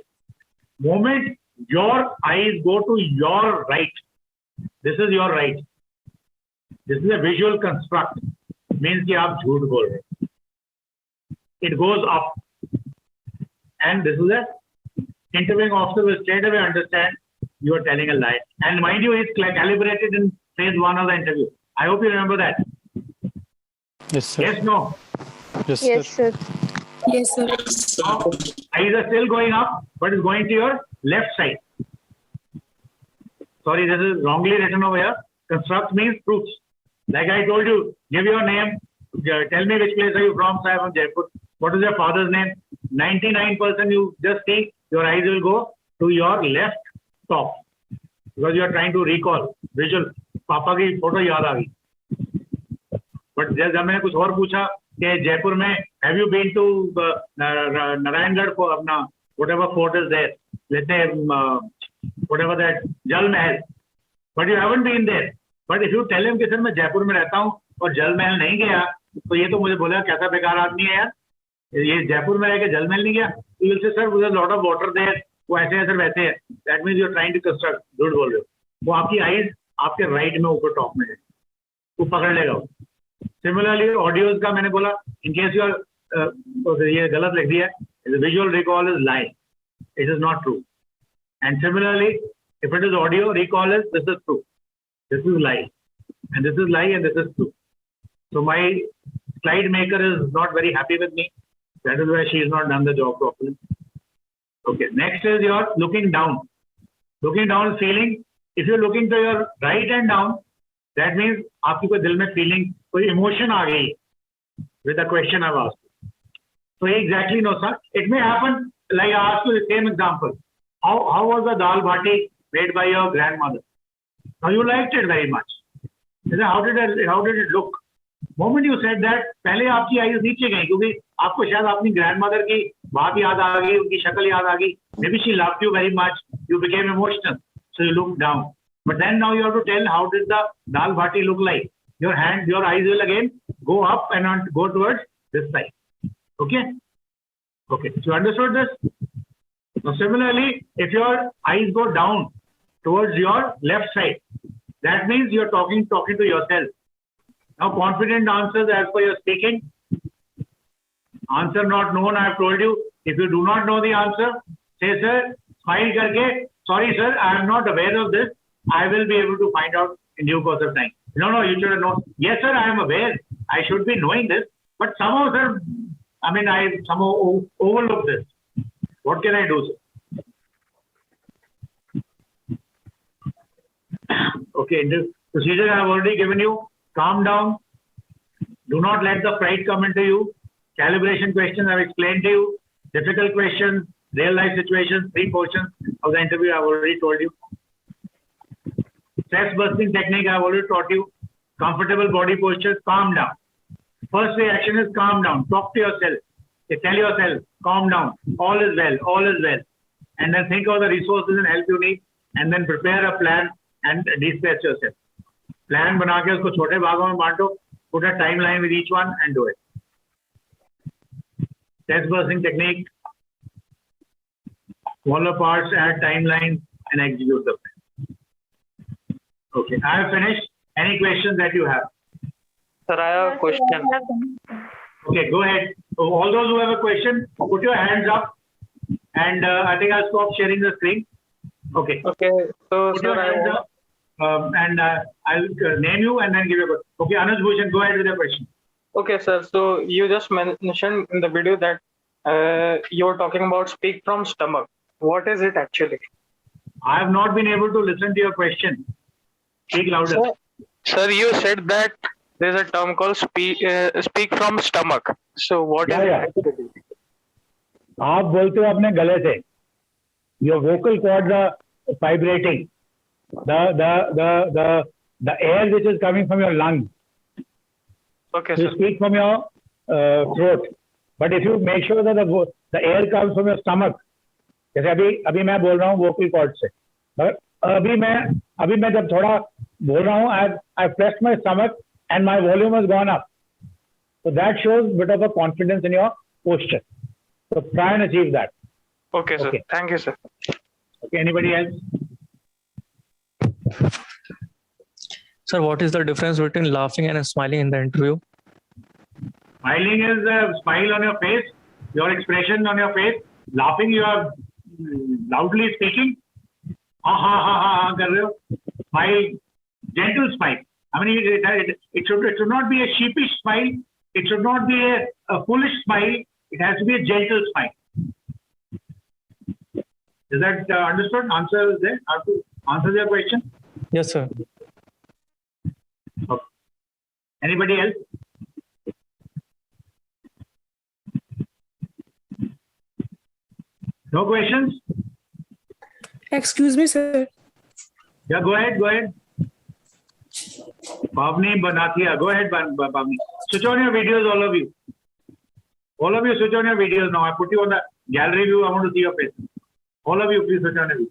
Moment your eyes go to your right, this is your right. This is a visual construct, means कि आप झूठ बोल रहे. It goes up, and this is a interviewing officer will straight away understand you are telling a lie. And mind you, it's calibrated in phase 1 of the interview. I hope you remember that. Yes, sir. Yes, no. Yes, Yes, sir. sir. Yes, sir. Now, eyes are still going up, but it's going to your left side. Sorry, this is wrongly written over here. Construct means proofs. Like I told you, give your name. Tell me which place are you from. So I'm from Jaipur. What is your father's name? 99% you just see your eyes will go to your left top because you are trying to recall visual. पापा की photo याद आ गई. But जब मैंने कुछ और पूछा कि जयपुर में have you been to Narayangarh को अपना whatever fort is there, let's say whatever that जल महल, but you haven't been there. But if you tell him कि सर मैं जयपुर में रहता हूँ और जल महल नहीं गया, तो ये तो मुझे बोला कैसा बेकार आदमी है यार, ये जयपुर में रह के जल महल नहीं गया. You will say sir there's a lot of water there, वो ऐसे है सर वैसे है. That means you are trying to construct. झूठ बोल रहे हो. वो आपकी आईज आपके राइट में ऊपर टॉप में है, वो पकड़ लेगा. सिमिलरली ऑडियोज का मैंने बोला इन केस यू आर ये गलत लिख दिया, visual recall is lie, it is not true. And similarly if it is audio recall is this is true, this is lie, and this is lie and this is true. So my slide maker is not very happy with me. That is why she has not done the job properly. Okay, next is your looking down. Looking down is feeling. If you're looking to your right and down, that means आपकी कोई दिल में feeling, कोई emotion आ गई with the question I've asked. So exactly no sir. It may happen like I asked you the same example. How was the dal bhati made by your grandmother? Now you liked it very much. How did it look? Moment you said that, पहले आपकी eyes नीचे गई क्योंकि आपको शायद अपनी grandmother की बात याद आ गई, उनकी शक्ल याद आ गई. Maybe she loved you very much. You became emotional, so you looked down. But then now you have to tell how did the dal bhati look like. Your eyes will again go up and go towards this side. Okay. Okay. So you understood this? Now similarly, if your eyes go down towards your left side, that means you are talking to yourself. Now confident answers as per your speaking. Answer not known, I have told you. If you do not know the answer, say sir, smile karke, sorry sir, I am not aware of this. I will be able to find out in due course of time. No, you should have known. Yes sir, I am aware. I should be knowing this. But somehow sir, I somehow overlooked this. What can I do sir? Okay, this procedure I have already given you. Calm down. Do not let the fright come into you. Calibration questions I have explained to you. Difficult questions, real life situations, 3 portions of the interview I have already told you. Stress busting technique I have already taught you. Comfortable body postures, calm down. First reaction is calm down. Talk to yourself. Tell yourself, calm down. All is well. All is well. And then think of the resources and help you need, and then prepare a plan and de-stress yourself. Plan बना के उसको छोटे भागों में बांटो. Put a timeline with each one and do it. Test bursting technique. Smaller parts, add timeline, and execute the plan. Okay, I have finished. Any questions that you have? Sir, I have a question. Okay, go ahead. So all those who have a question, put your hands up. And I think I'll stop sharing the screen. Okay. Okay, so Put sir, your hands up. And I'll name you and then give you a question. Okay, Anuj Bhushan, go ahead with your question. okay, sir. So you just mentioned in the video that you're talking about speak from stomach. What is it actually? I have not been able to listen to your question. Speak louder. Sir, you said that there's a term called speak from stomach. So what is Yeah, it actually? आप बोलते हो अपने गले से. Your vocal cords are vibrating. The air which is coming from your lungs. Okay, You sir. speak from your throat. But if you make sure that the air comes from your stomach, जैसे अभी मैं बोल रहा हूँ vocal cord से, but अभी मैं जब थोड़ा बोल रहा हूँ, I've pressed my stomach and my volume has gone up. So that shows bit of a confidence in your posture. So try and achieve that. Okay, sir. Okay. Thank you, sir. Okay, anybody else? Sir, what is the difference between laughing and smiling in the interview? Smiling is a smile on your face, your expression on your face. Laughing, you are loudly speaking. Ha कर रहे हो. Smile, gentle smile. I mean, it should not be a sheepish smile. It should not be a foolish smile. It has to be a gentle smile. Is that understood? Answer is there? How to answer your question? Yes, sir. Okay. Anybody else? No questions? Excuse me, sir. Yeah, go ahead, go ahead. Pavni Banathia, go ahead, Pavni. Switch on your videos, all of you. All of you switch on your videos now. I put you on the gallery view. I want to see your face. All of you, please switch on your video.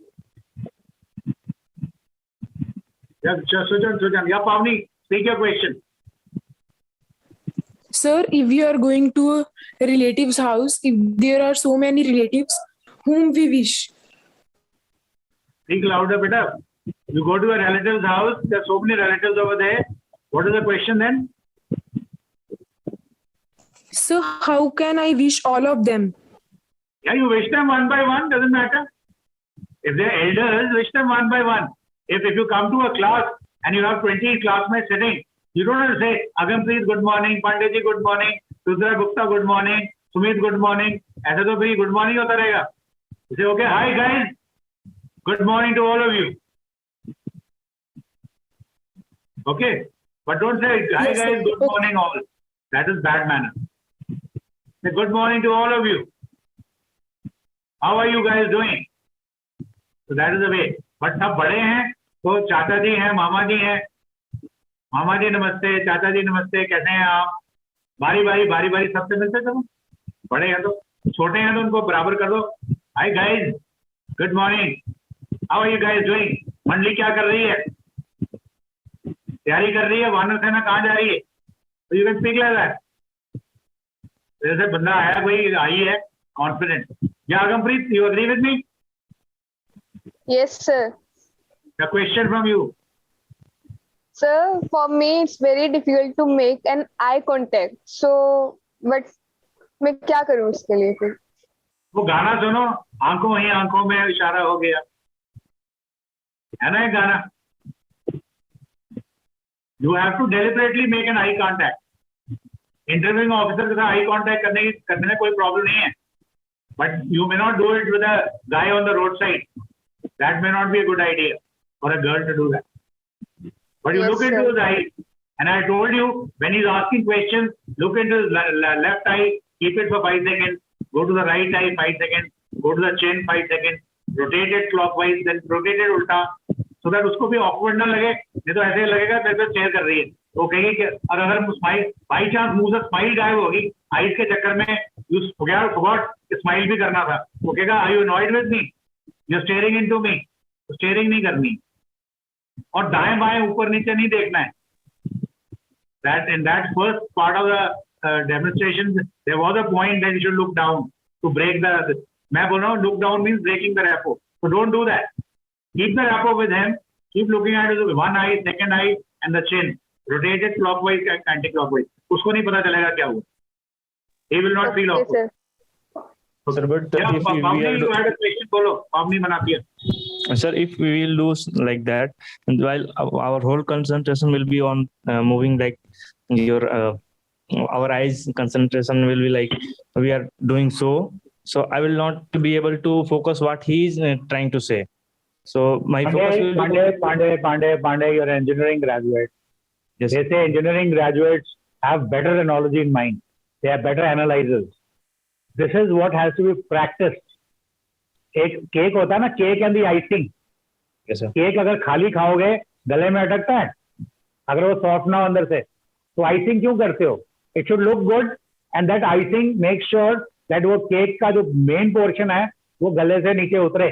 Yeah, switch on. Yeah, Pavni, speak your question. Sir, if we are going to a relative's house, if there are so many relatives whom we wish, Speak louder, beta. You go to a relative's house. There are so many relatives over there. What is the question then? so how can I wish all of them? Yeah, you wish them one by one. Doesn't matter. If they're elders, wish them one by one. If you come to a class and you have 20 classmates sitting, you don't have to say, Agampreet, good morning. Panditji, good morning. Rudra Gupta, good morning. Sumit, good morning. ऐसा तो भी good morning होता रहेगा. You say, okay, hi guys. Good morning to all of you. Okay, but don't say, hi Yes, guys, sir. good morning all. That is bad manner. Say, good morning to all of you. How are you guys doing? So that is the way. But सब बड़े हैं, तो चाचा जी हैं, मामा जी हैं. मामा जी नमस्ते, चाचा जी नमस्ते, कैसे हैं आप? बारी बारी सबसे मिलते चलो. बड़े हैं तो, छोटे हैं तो उनको बराबर कर दो. Hi guys, good morning. How are you guys doing? मंडली क्या कर रही है? तैयारी कर रही है. वानर सेना कहाँ जा रही है? So you can speak like that. जैसे बंदा आया, कोई आई है, confident. Yeah, Agampreet, you agree with me? Yes, sir. The question from you. Sir, for me, it's very difficult to make an eye contact. So, but मैं क्या करूँ उसके लिए फिर? वो गाना सुनो, आंखों ही आंखों में इशारा हो गया, है ना ये गाना? You have to deliberately make an eye contact. Interviewing officer के साथ eye contact करने में कोई problem नहीं है. But you may not do it with a guy on the roadside. That may not be a good idea for a girl to do that. But you Yes, look into sir. his eyes, and I told you when he's asking questions, look into his left eye, keep it for 5 seconds, go to the right eye 5 seconds, go to the chin 5 seconds, rotate it clockwise, then rotate it ulta, so that उसको भी awkward ना लगे. नहीं तो ऐसे लगेगा मेरे को चेयर कर रही है. वो कहेगी कि और अगर स्माइल बाई चांस मुंह से स्माइल गायब होगी आइज के चक्कर में यू फॉरगॉट स्माइल भी करना था, वो कहेगा are you annoyed with me, you are staring into me, staring नहीं करनी और दाएं बाएं ऊपर नीचे नहीं देखना है. That in that first part of the demonstration there was a point that you should look down to break the. मैं बोल रहा हूँ look down means breaking the repo, so don't do that. Keep the repo with him, keep looking at his one eye, second eye and the chin, rotate it clockwise and anti-clockwise. उसको नहीं पता चलेगा क्या हुआ. He will not feel awkward. sir. Sir, but Yeah, if we Pavni, are you had a question, बोलो. Pavni बनाती है. Sir, if we will do like that, and while our whole concentration will be on moving like your our eyes concentration will be like we are doing so I will not be able to focus what he is trying to say. So my focus will be Pandey, you're an engineering graduate. Yes. They say engineering graduates have better analogy in mind. They are better analyzers. This is what has to be practiced. एक cake होता है ना, cake and the icing. Yes, sir. Cake अगर खाली खाओगे गले में अटकता है, अगर वो सॉफ्ट ना हो अंदर से, तो आइसिंग क्यों करते हो? It should look good and that icing make sure that वो केक का जो मेन पोर्शन है वो गले से नीचे उतरे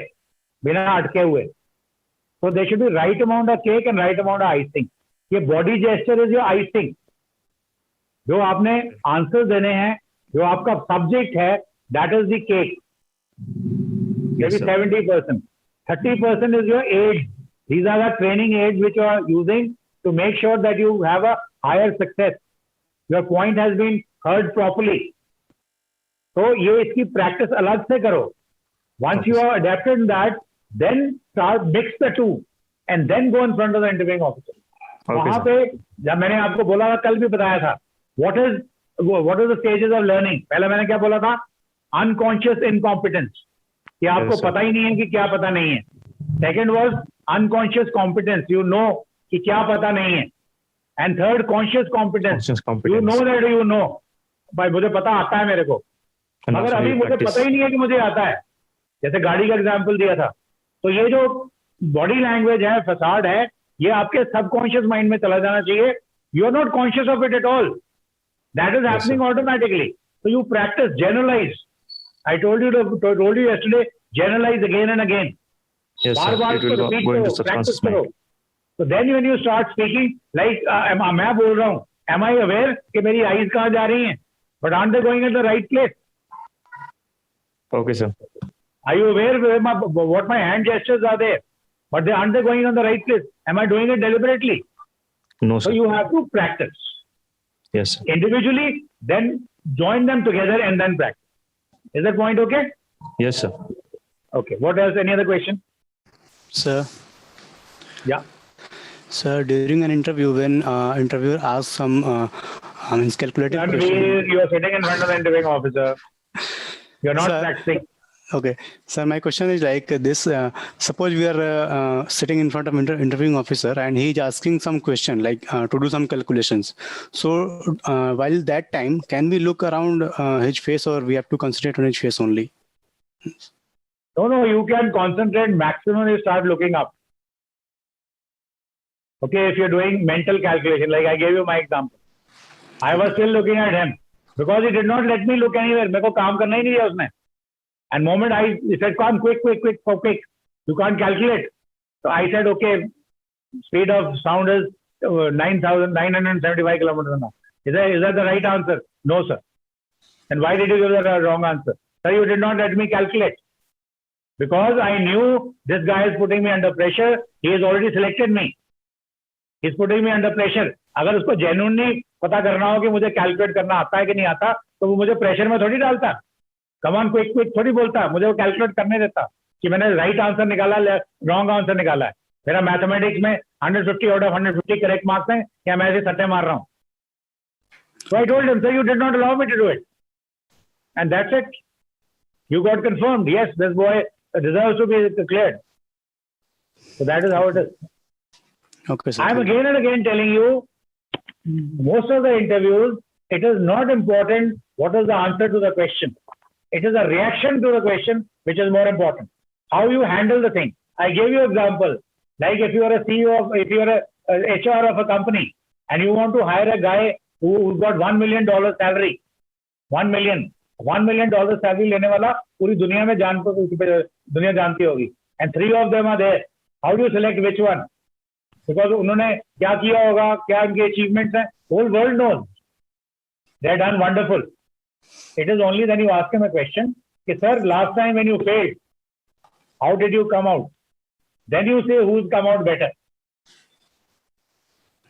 बिना अटके हुए. तो they should be right amount of cake and right amount of icing. ये body gesture is your icing. जो आपने आंसर देने हैं, जो आपका सब्जेक्ट है, that is the cake. Yes, maybe sir. 70%. 30% is your aids. These are the training aids which you are using to make sure that you have a higher success. Your point has been heard properly. So ये इसकी practice अलग से करो. Once you are adapted in that, then start mix the two and then go in front of the interviewing officer. वहाँ पे जब मैंने आपको बोला था, कल भी बताया था, what is the stages of learning? पहले मैंने क्या बोला था? Unconscious incompetence. कि आपको पता ही नहीं है कि क्या पता नहीं है. Second was unconscious competence, you know कि क्या पता नहीं है. And third conscious competence, you know that you know. भाई मुझे पता आता है मेरे को, मगर अभी मुझे पता ही नहीं है कि मुझे आता है. जैसे गाड़ी का एग्जाम्पल दिया था, तो ये जो बॉडी लैंग्वेज है, फसाड है, ये आपके सबकॉन्शियस माइंड में चला जाना चाहिए. You are not conscious of it at all. That is happening automatically. So you practice, generalize. I told you yesterday, generalize again and again. Yes, sir. बार-बार It will इसको repeat go into करो, subconscious practice करो. mind. So then when you start speaking, like मैं बोल रहा हूँ, am I aware कि मेरी eyes कहाँ जा रही हैं? But aren't they going at the right place? Okay, sir. Are you aware where what my hand gestures are there? But aren't they going on the right place? Am I doing it deliberately? No, So sir. you have to practice Yes, sir. individually, then join them together and then practice. Is that point okay? Yes, sir. Okay. What else? Any other question? Sir, Yeah. sir, during an interview, when interviewer asks some calculated question. Ranveer, you are sitting in front of the interviewing officer. You are not Sir. practicing. Okay, sir, my question is like this: suppose we are sitting in front of interviewing officer, and he is asking some question like to do some calculations. So while that time, can we look around his face, or we have to concentrate on his face only? No, you can concentrate maximum. You start looking up. Okay, if you're doing mental calculation, like I gave you my example, I was still looking at him because he did not let me look anywhere. मेरे को काम करना ही नहीं दिया उसने. And moment he said, "Come quick. You can't calculate." So I said, "Okay, speed of sound is 9,975 kilometers an hour." Is that the right answer? No, sir. And why did you give the wrong answer? Sir, you did not let me calculate. Because I knew this guy is putting me under pressure. He has already selected me. He's putting me under pressure. अगर उसको genuinely पता करना हो कि मुझे calculate करना आता है कि नहीं आता, तो वो मुझे pressure में थोड़ी डालता. Come on, quick थोड़ी बोलता, मुझे वो कैलकुलेट करने देता कि मैंने राइट आंसर निकाला, रॉन्ग आंसर निकाला है. मेरा मैथमेटिक्स में 150 आउट ऑफ 150 करेक्ट मार्क्स हैं, या मैं ऐसे सट्टे मार रहा हूँ. So I told him, sir, you did not allow me to do it. And that's it. You got confirmed. Yes, this boy deserves to be cleared. So that is how it is. Okay, sir. I'm again and again telling you, most of the interviews, it is not important what is the answer to the question. It is a reaction to the question which is more important. How you handle the thing. I gave you an example. Like if you are a CEO if you are a HR of a company and you want to hire a guy who's got $1 million salary, $1 million salary लेने वाला पूरी दुनिया में दुनिया जानती होगी, and 3 of them are there. How do you select which one? Because उन्होंने क्या किया होगा, क्या उनके achievements हैं, whole world knows. They're done wonderful. It is only then you ask him a question, कि sir, last time when you failed, how did you come out? Then you say who's come out better.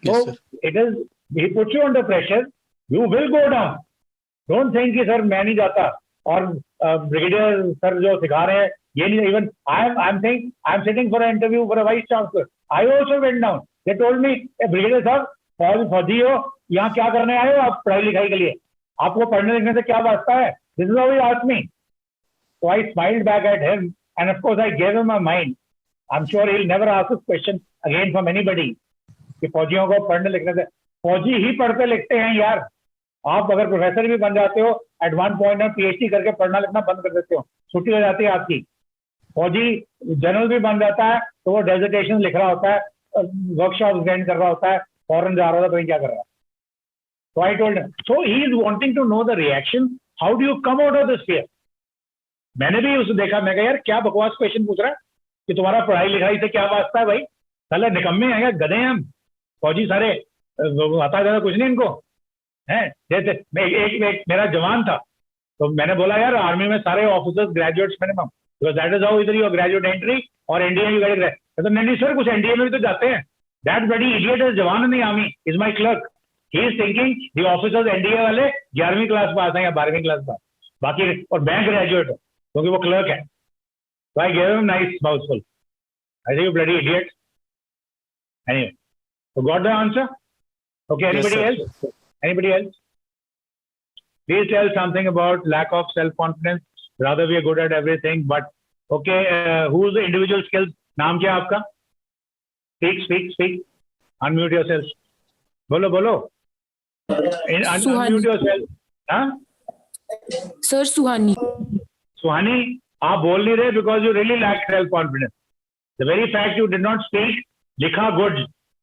Yes, So sir. it is, he puts you under pressure, you will go down. Don't think कि sir मैं नहीं जाता और brigadier sir जो सिखा रहे हैं ये नहीं, even I'm saying I'm sitting for an interview for a vice chancellor. I also went down. They told me, brigadier sir, फौजी हो, यहाँ क्या करने आए हो आप पढ़ाई लिखाई के लिए, आपको पढ़ने लिखने से क्या वास्ता है? This is how he asked me. So I smiled back at him, and of course I gave him a mind. I'm sure he'll never ask this question again from anybody. कि फौजियों को पढ़ने लिखने से, फौजी ही पढ़ते लिखते हैं यार. आप अगर प्रोफेसर भी बन जाते हो एट वन पॉइंट में PhD करके पढ़ना लिखना बंद कर देते हो, छुट्टी हो जाती है आपकी. फौजी जनरल भी बन जाता है तो वो डेजर्टेशन लिख रहा होता है, वर्कशॉप अटेंड कर रहा होता है, फॉरेन जा रहा होता है, तो क्या कर रहा है. So I told him. So he is wanting to know the reaction. How do you come out of this fear? मैंने भी उसे देखा, मैं कहा यार क्या बकवास क्वेश्चन पूछ रहा है कि तुम्हारा पढ़ाई लिखाई से क्या वास्ता है भाई, साले निकम्मे हैं क्या, गधे हैं हम फौजी सारे, आता जाता कुछ नहीं इनको हैं. जैसे एक मेरा जवान था तो मैंने बोला यार आर्मी में सारे officers graduates minimum, because that is how इधर योर ग्रेजुएट एंट्री और एनडीए यू गेट. तो नहीं सर कुछ एनडीए में भी तो जाते हैं. दैट ब्लडी इडियट इज जवान in the army is my clerk. He is thinking the officers NDA वाले 11वीं क्लास पास हैं या 12वीं क्लास पास, बाकी और बैंक ग्रेजुएट है क्योंकि वो क्लर्क है. So I gave him nice mouthful. I say you bloody idiot. Anyway, so got the answer? Okay, anybody Yes, else? Anybody else? Please tell something about lack of self-confidence. Rather we are good at everything, but okay, who's the individual skills? नाम क्या आपका? Speak. Unmute yourself. बोलो. Unmute yourself. हाँ? Sir Suhani. Suhani, आप बोल नहीं रहे because you really lack self-confidence. The very fact you did not speak, लिखा good,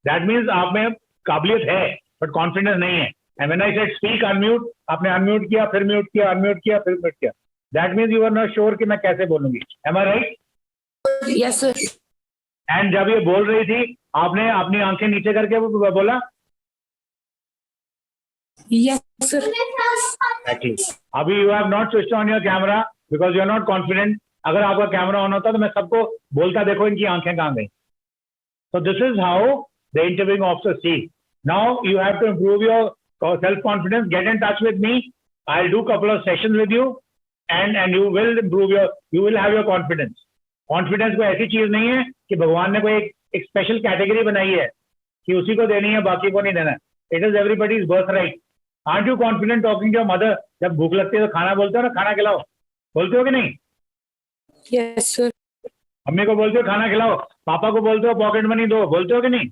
that means आप में काबिलियत है, but confidence नहीं है. And when I said speak, unmute, आपने unmute किया, फिर mute किया, unmute किया, फिर mute किया. That means you are not sure कि मैं कैसे बोलूँगी. Am I right? Yes, sir. And जब ये बोल रही थी, आपने अपनी आंखें नीचे करके बोला? Yes, sir. Exactly. अभी you have not switched on your camera because you are not confident. अगर आपका कैमरा ऑन होता तो मैं सबको बोलता देखो इनकी आंखें कहाँ गई. So this is how the interviewing officer sees. Now you have to improve your self-confidence. Get in touch with me. I'll do couple of sessions with you, and you will improve you will have your confidence. Confidence कोई ऐसी चीज नहीं है कि भगवान ने कोई एक स्पेशल कैटेगरी बनाई है कि उसी को देनी है बाकी को नहीं देना. It is everybody's birthright. Aren't you confident talking to your mother? जब भूख लगती है तो खाना बोलते हो ना, खाना खिलाओ, बोलते हो कि नहीं? Yes, sir. मम्मी को बोलते हो खाना खिलाओ, पापा को बोलते हो पॉकेट मनी दो, बोलते हो कि नहीं?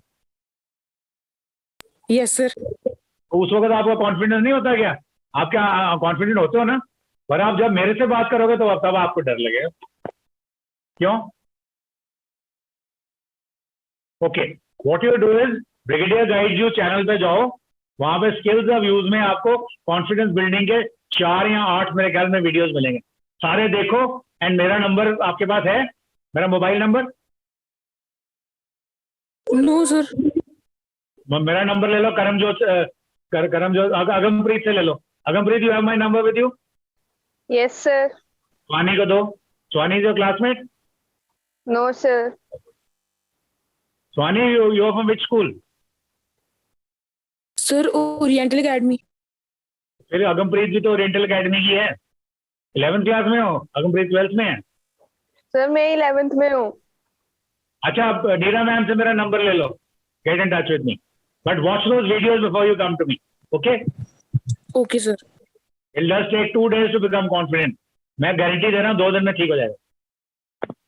Yes, sir. तो उस वक्त आपका कॉन्फिडेंस नहीं होता क्या? आप क्या कॉन्फिडेंट होते हो ना? पर आप जब मेरे से बात करोगे तो तब आपको डर लगेगा. क्यों? Okay, what you do is brigadier guide you channel पे जाओ, वहां पे स्किल्स ऑफ यूज में आपको कॉन्फिडेंस बिल्डिंग के 4 या 8 मेरे ख्याल में वीडियोस मिलेंगे. सारे देखो. एंड मेरा नंबर आपके पास है, मेरा मोबाइल नंबर? No, sir. मेरा नंबर ले लो, करमजोत अगमप्रीत से ले लो. Agampreet, you have my number with you? Yes, sir. Swani को दो. Swani is your classmate? No, sir. Swani, you are from which school? Sir, Oriental Academy. फिर अगमप्रीत भी तो ओरिएंटल एकेडमी की है. 11th क्लास में हो, अगमप्रीत 12th में है. सर मैं 11th में हूँ. अच्छा, आप डीरा मैम से मेरा नंबर ले लो. Get in touch with me, but watch those videos before you come to me. Okay? Okay, sir. It does take 2 days to become confident. मैं गारंटी दे रहा हूँ 2 दिन में ठीक हो जाएगा.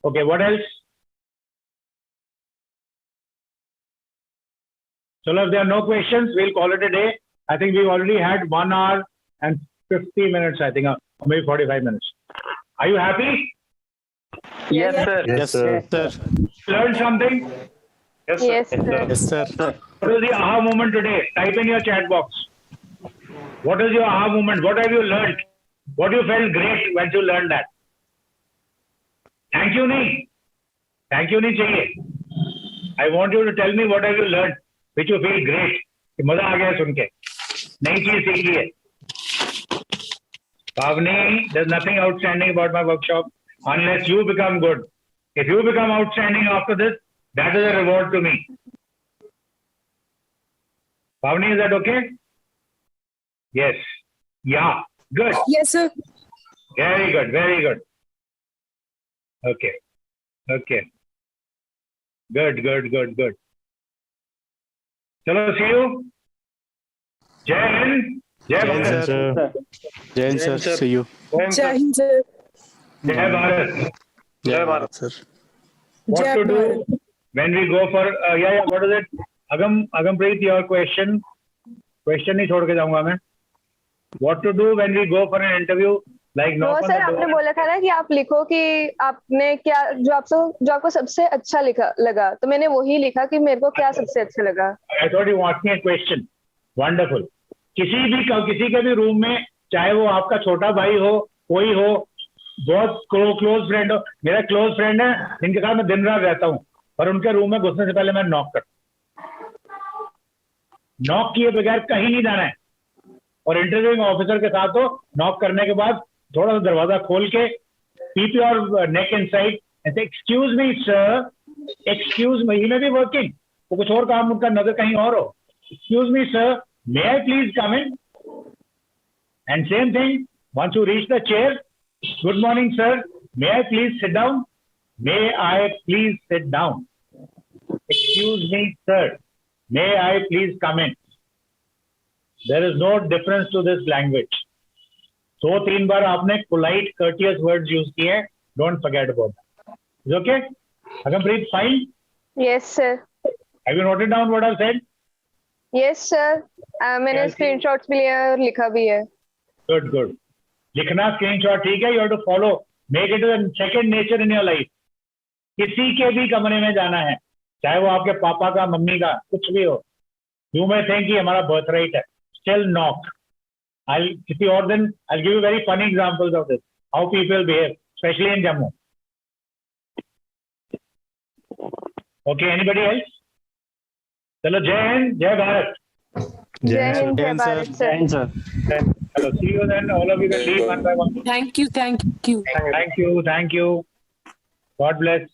Okay, what else? चलो, if there are no questions, we'll call it a day. I think we've already had 1 hour and 50 minutes, I think, or maybe 45 minutes. Are you happy? Yes, sir. Yes, sir. Learned something? Yes, sir. Yes, sir. What is the aha moment today? Type in your chat box. What is your aha moment? What have you learned? What you felt great when you learned that? Thank you नहीं. Thank you नहीं चाहिए. I want you to tell me what have you learned, which you feel great. कि मजा आ गया सुन के. नई चीज सीख ली है. Pavni, there's nothing outstanding about my workshop unless you become good. If you become outstanding after this, that is a reward to me. Pavni, is that okay? Yes. Yeah. Good. Yes, sir. Very good. Very good. Okay. Okay. Good, good, good, good. Chalo, see you. Jai Hind. Jai Jai Hind, Bharat. sir. Jai Hind, sir. See you. Jai Hind, sir. Jai Bharat. Jai Bharat, sir. What Jai to do Bharat. when we go for what is it? Agampreet, your question नहीं छोड़ के जाऊंगा मैं. What to do when we go for an interview like वो knock on sir the आपने door? बोला था ना कि आप लिखो कि आपने क्या जो आपको सबसे अच्छा लगा तो मैंने वही लिखा कि मेरे को क्या सबसे अच्छा लगा. I thought you asked me a question. Wonderful. किसी के भी रूम में चाहे वो आपका छोटा भाई हो कोई हो बहुत क्लोज फ्रेंड हो. मेरा क्लोज फ्रेंड है जिनके साथ मैं दिन रात रहता हूँ और उनके रूम में घुसने से पहले मैं नॉक करता हूँ. नॉक किए बगैर कहीं नहीं जाना है. और इंटरव्यूइंग ऑफिसर के साथ हो नॉक करने के बाद थोड़ा सा दरवाजा खोल के keep your neck inside and say excuse me sir, excuse me, he may be working, वो कुछ और काम उनका नजर कहीं और हो. Excuse me sir, may I please come in. And same thing once you reach the chair, good morning sir, may I please sit down, may I please sit down. Excuse me sir, may I please come in. There is no difference to this language. 2-3 बार आपने polite, courteous words use किए. Don't forget about that. Is okay? Agampreet, fine? Yes, sir. Have you noted down what I've said? Yes, sir. मैंने Yes. Screenshots भी लिए और लिखा भी है. Good, good. लिखना screenshot ठीक है. You have to follow. Make it a second nature in your life. किसी के भी कमरे में जाना है, चाहे वो आपके पापा का, मम्मी का, कुछ भी हो. यू में थिंक कि हमारा बर्थ राइट है. Still knock. किसी और दिन I'll give you very funny examples of this. How people behave, especially in Jammu. Okay, anybody else? चलो जय हिंद, जय भारत. जय हिंद, जय Bharat, sir. Hello, see you then. All of you can leave one by one. Thank you. Thank you. God bless.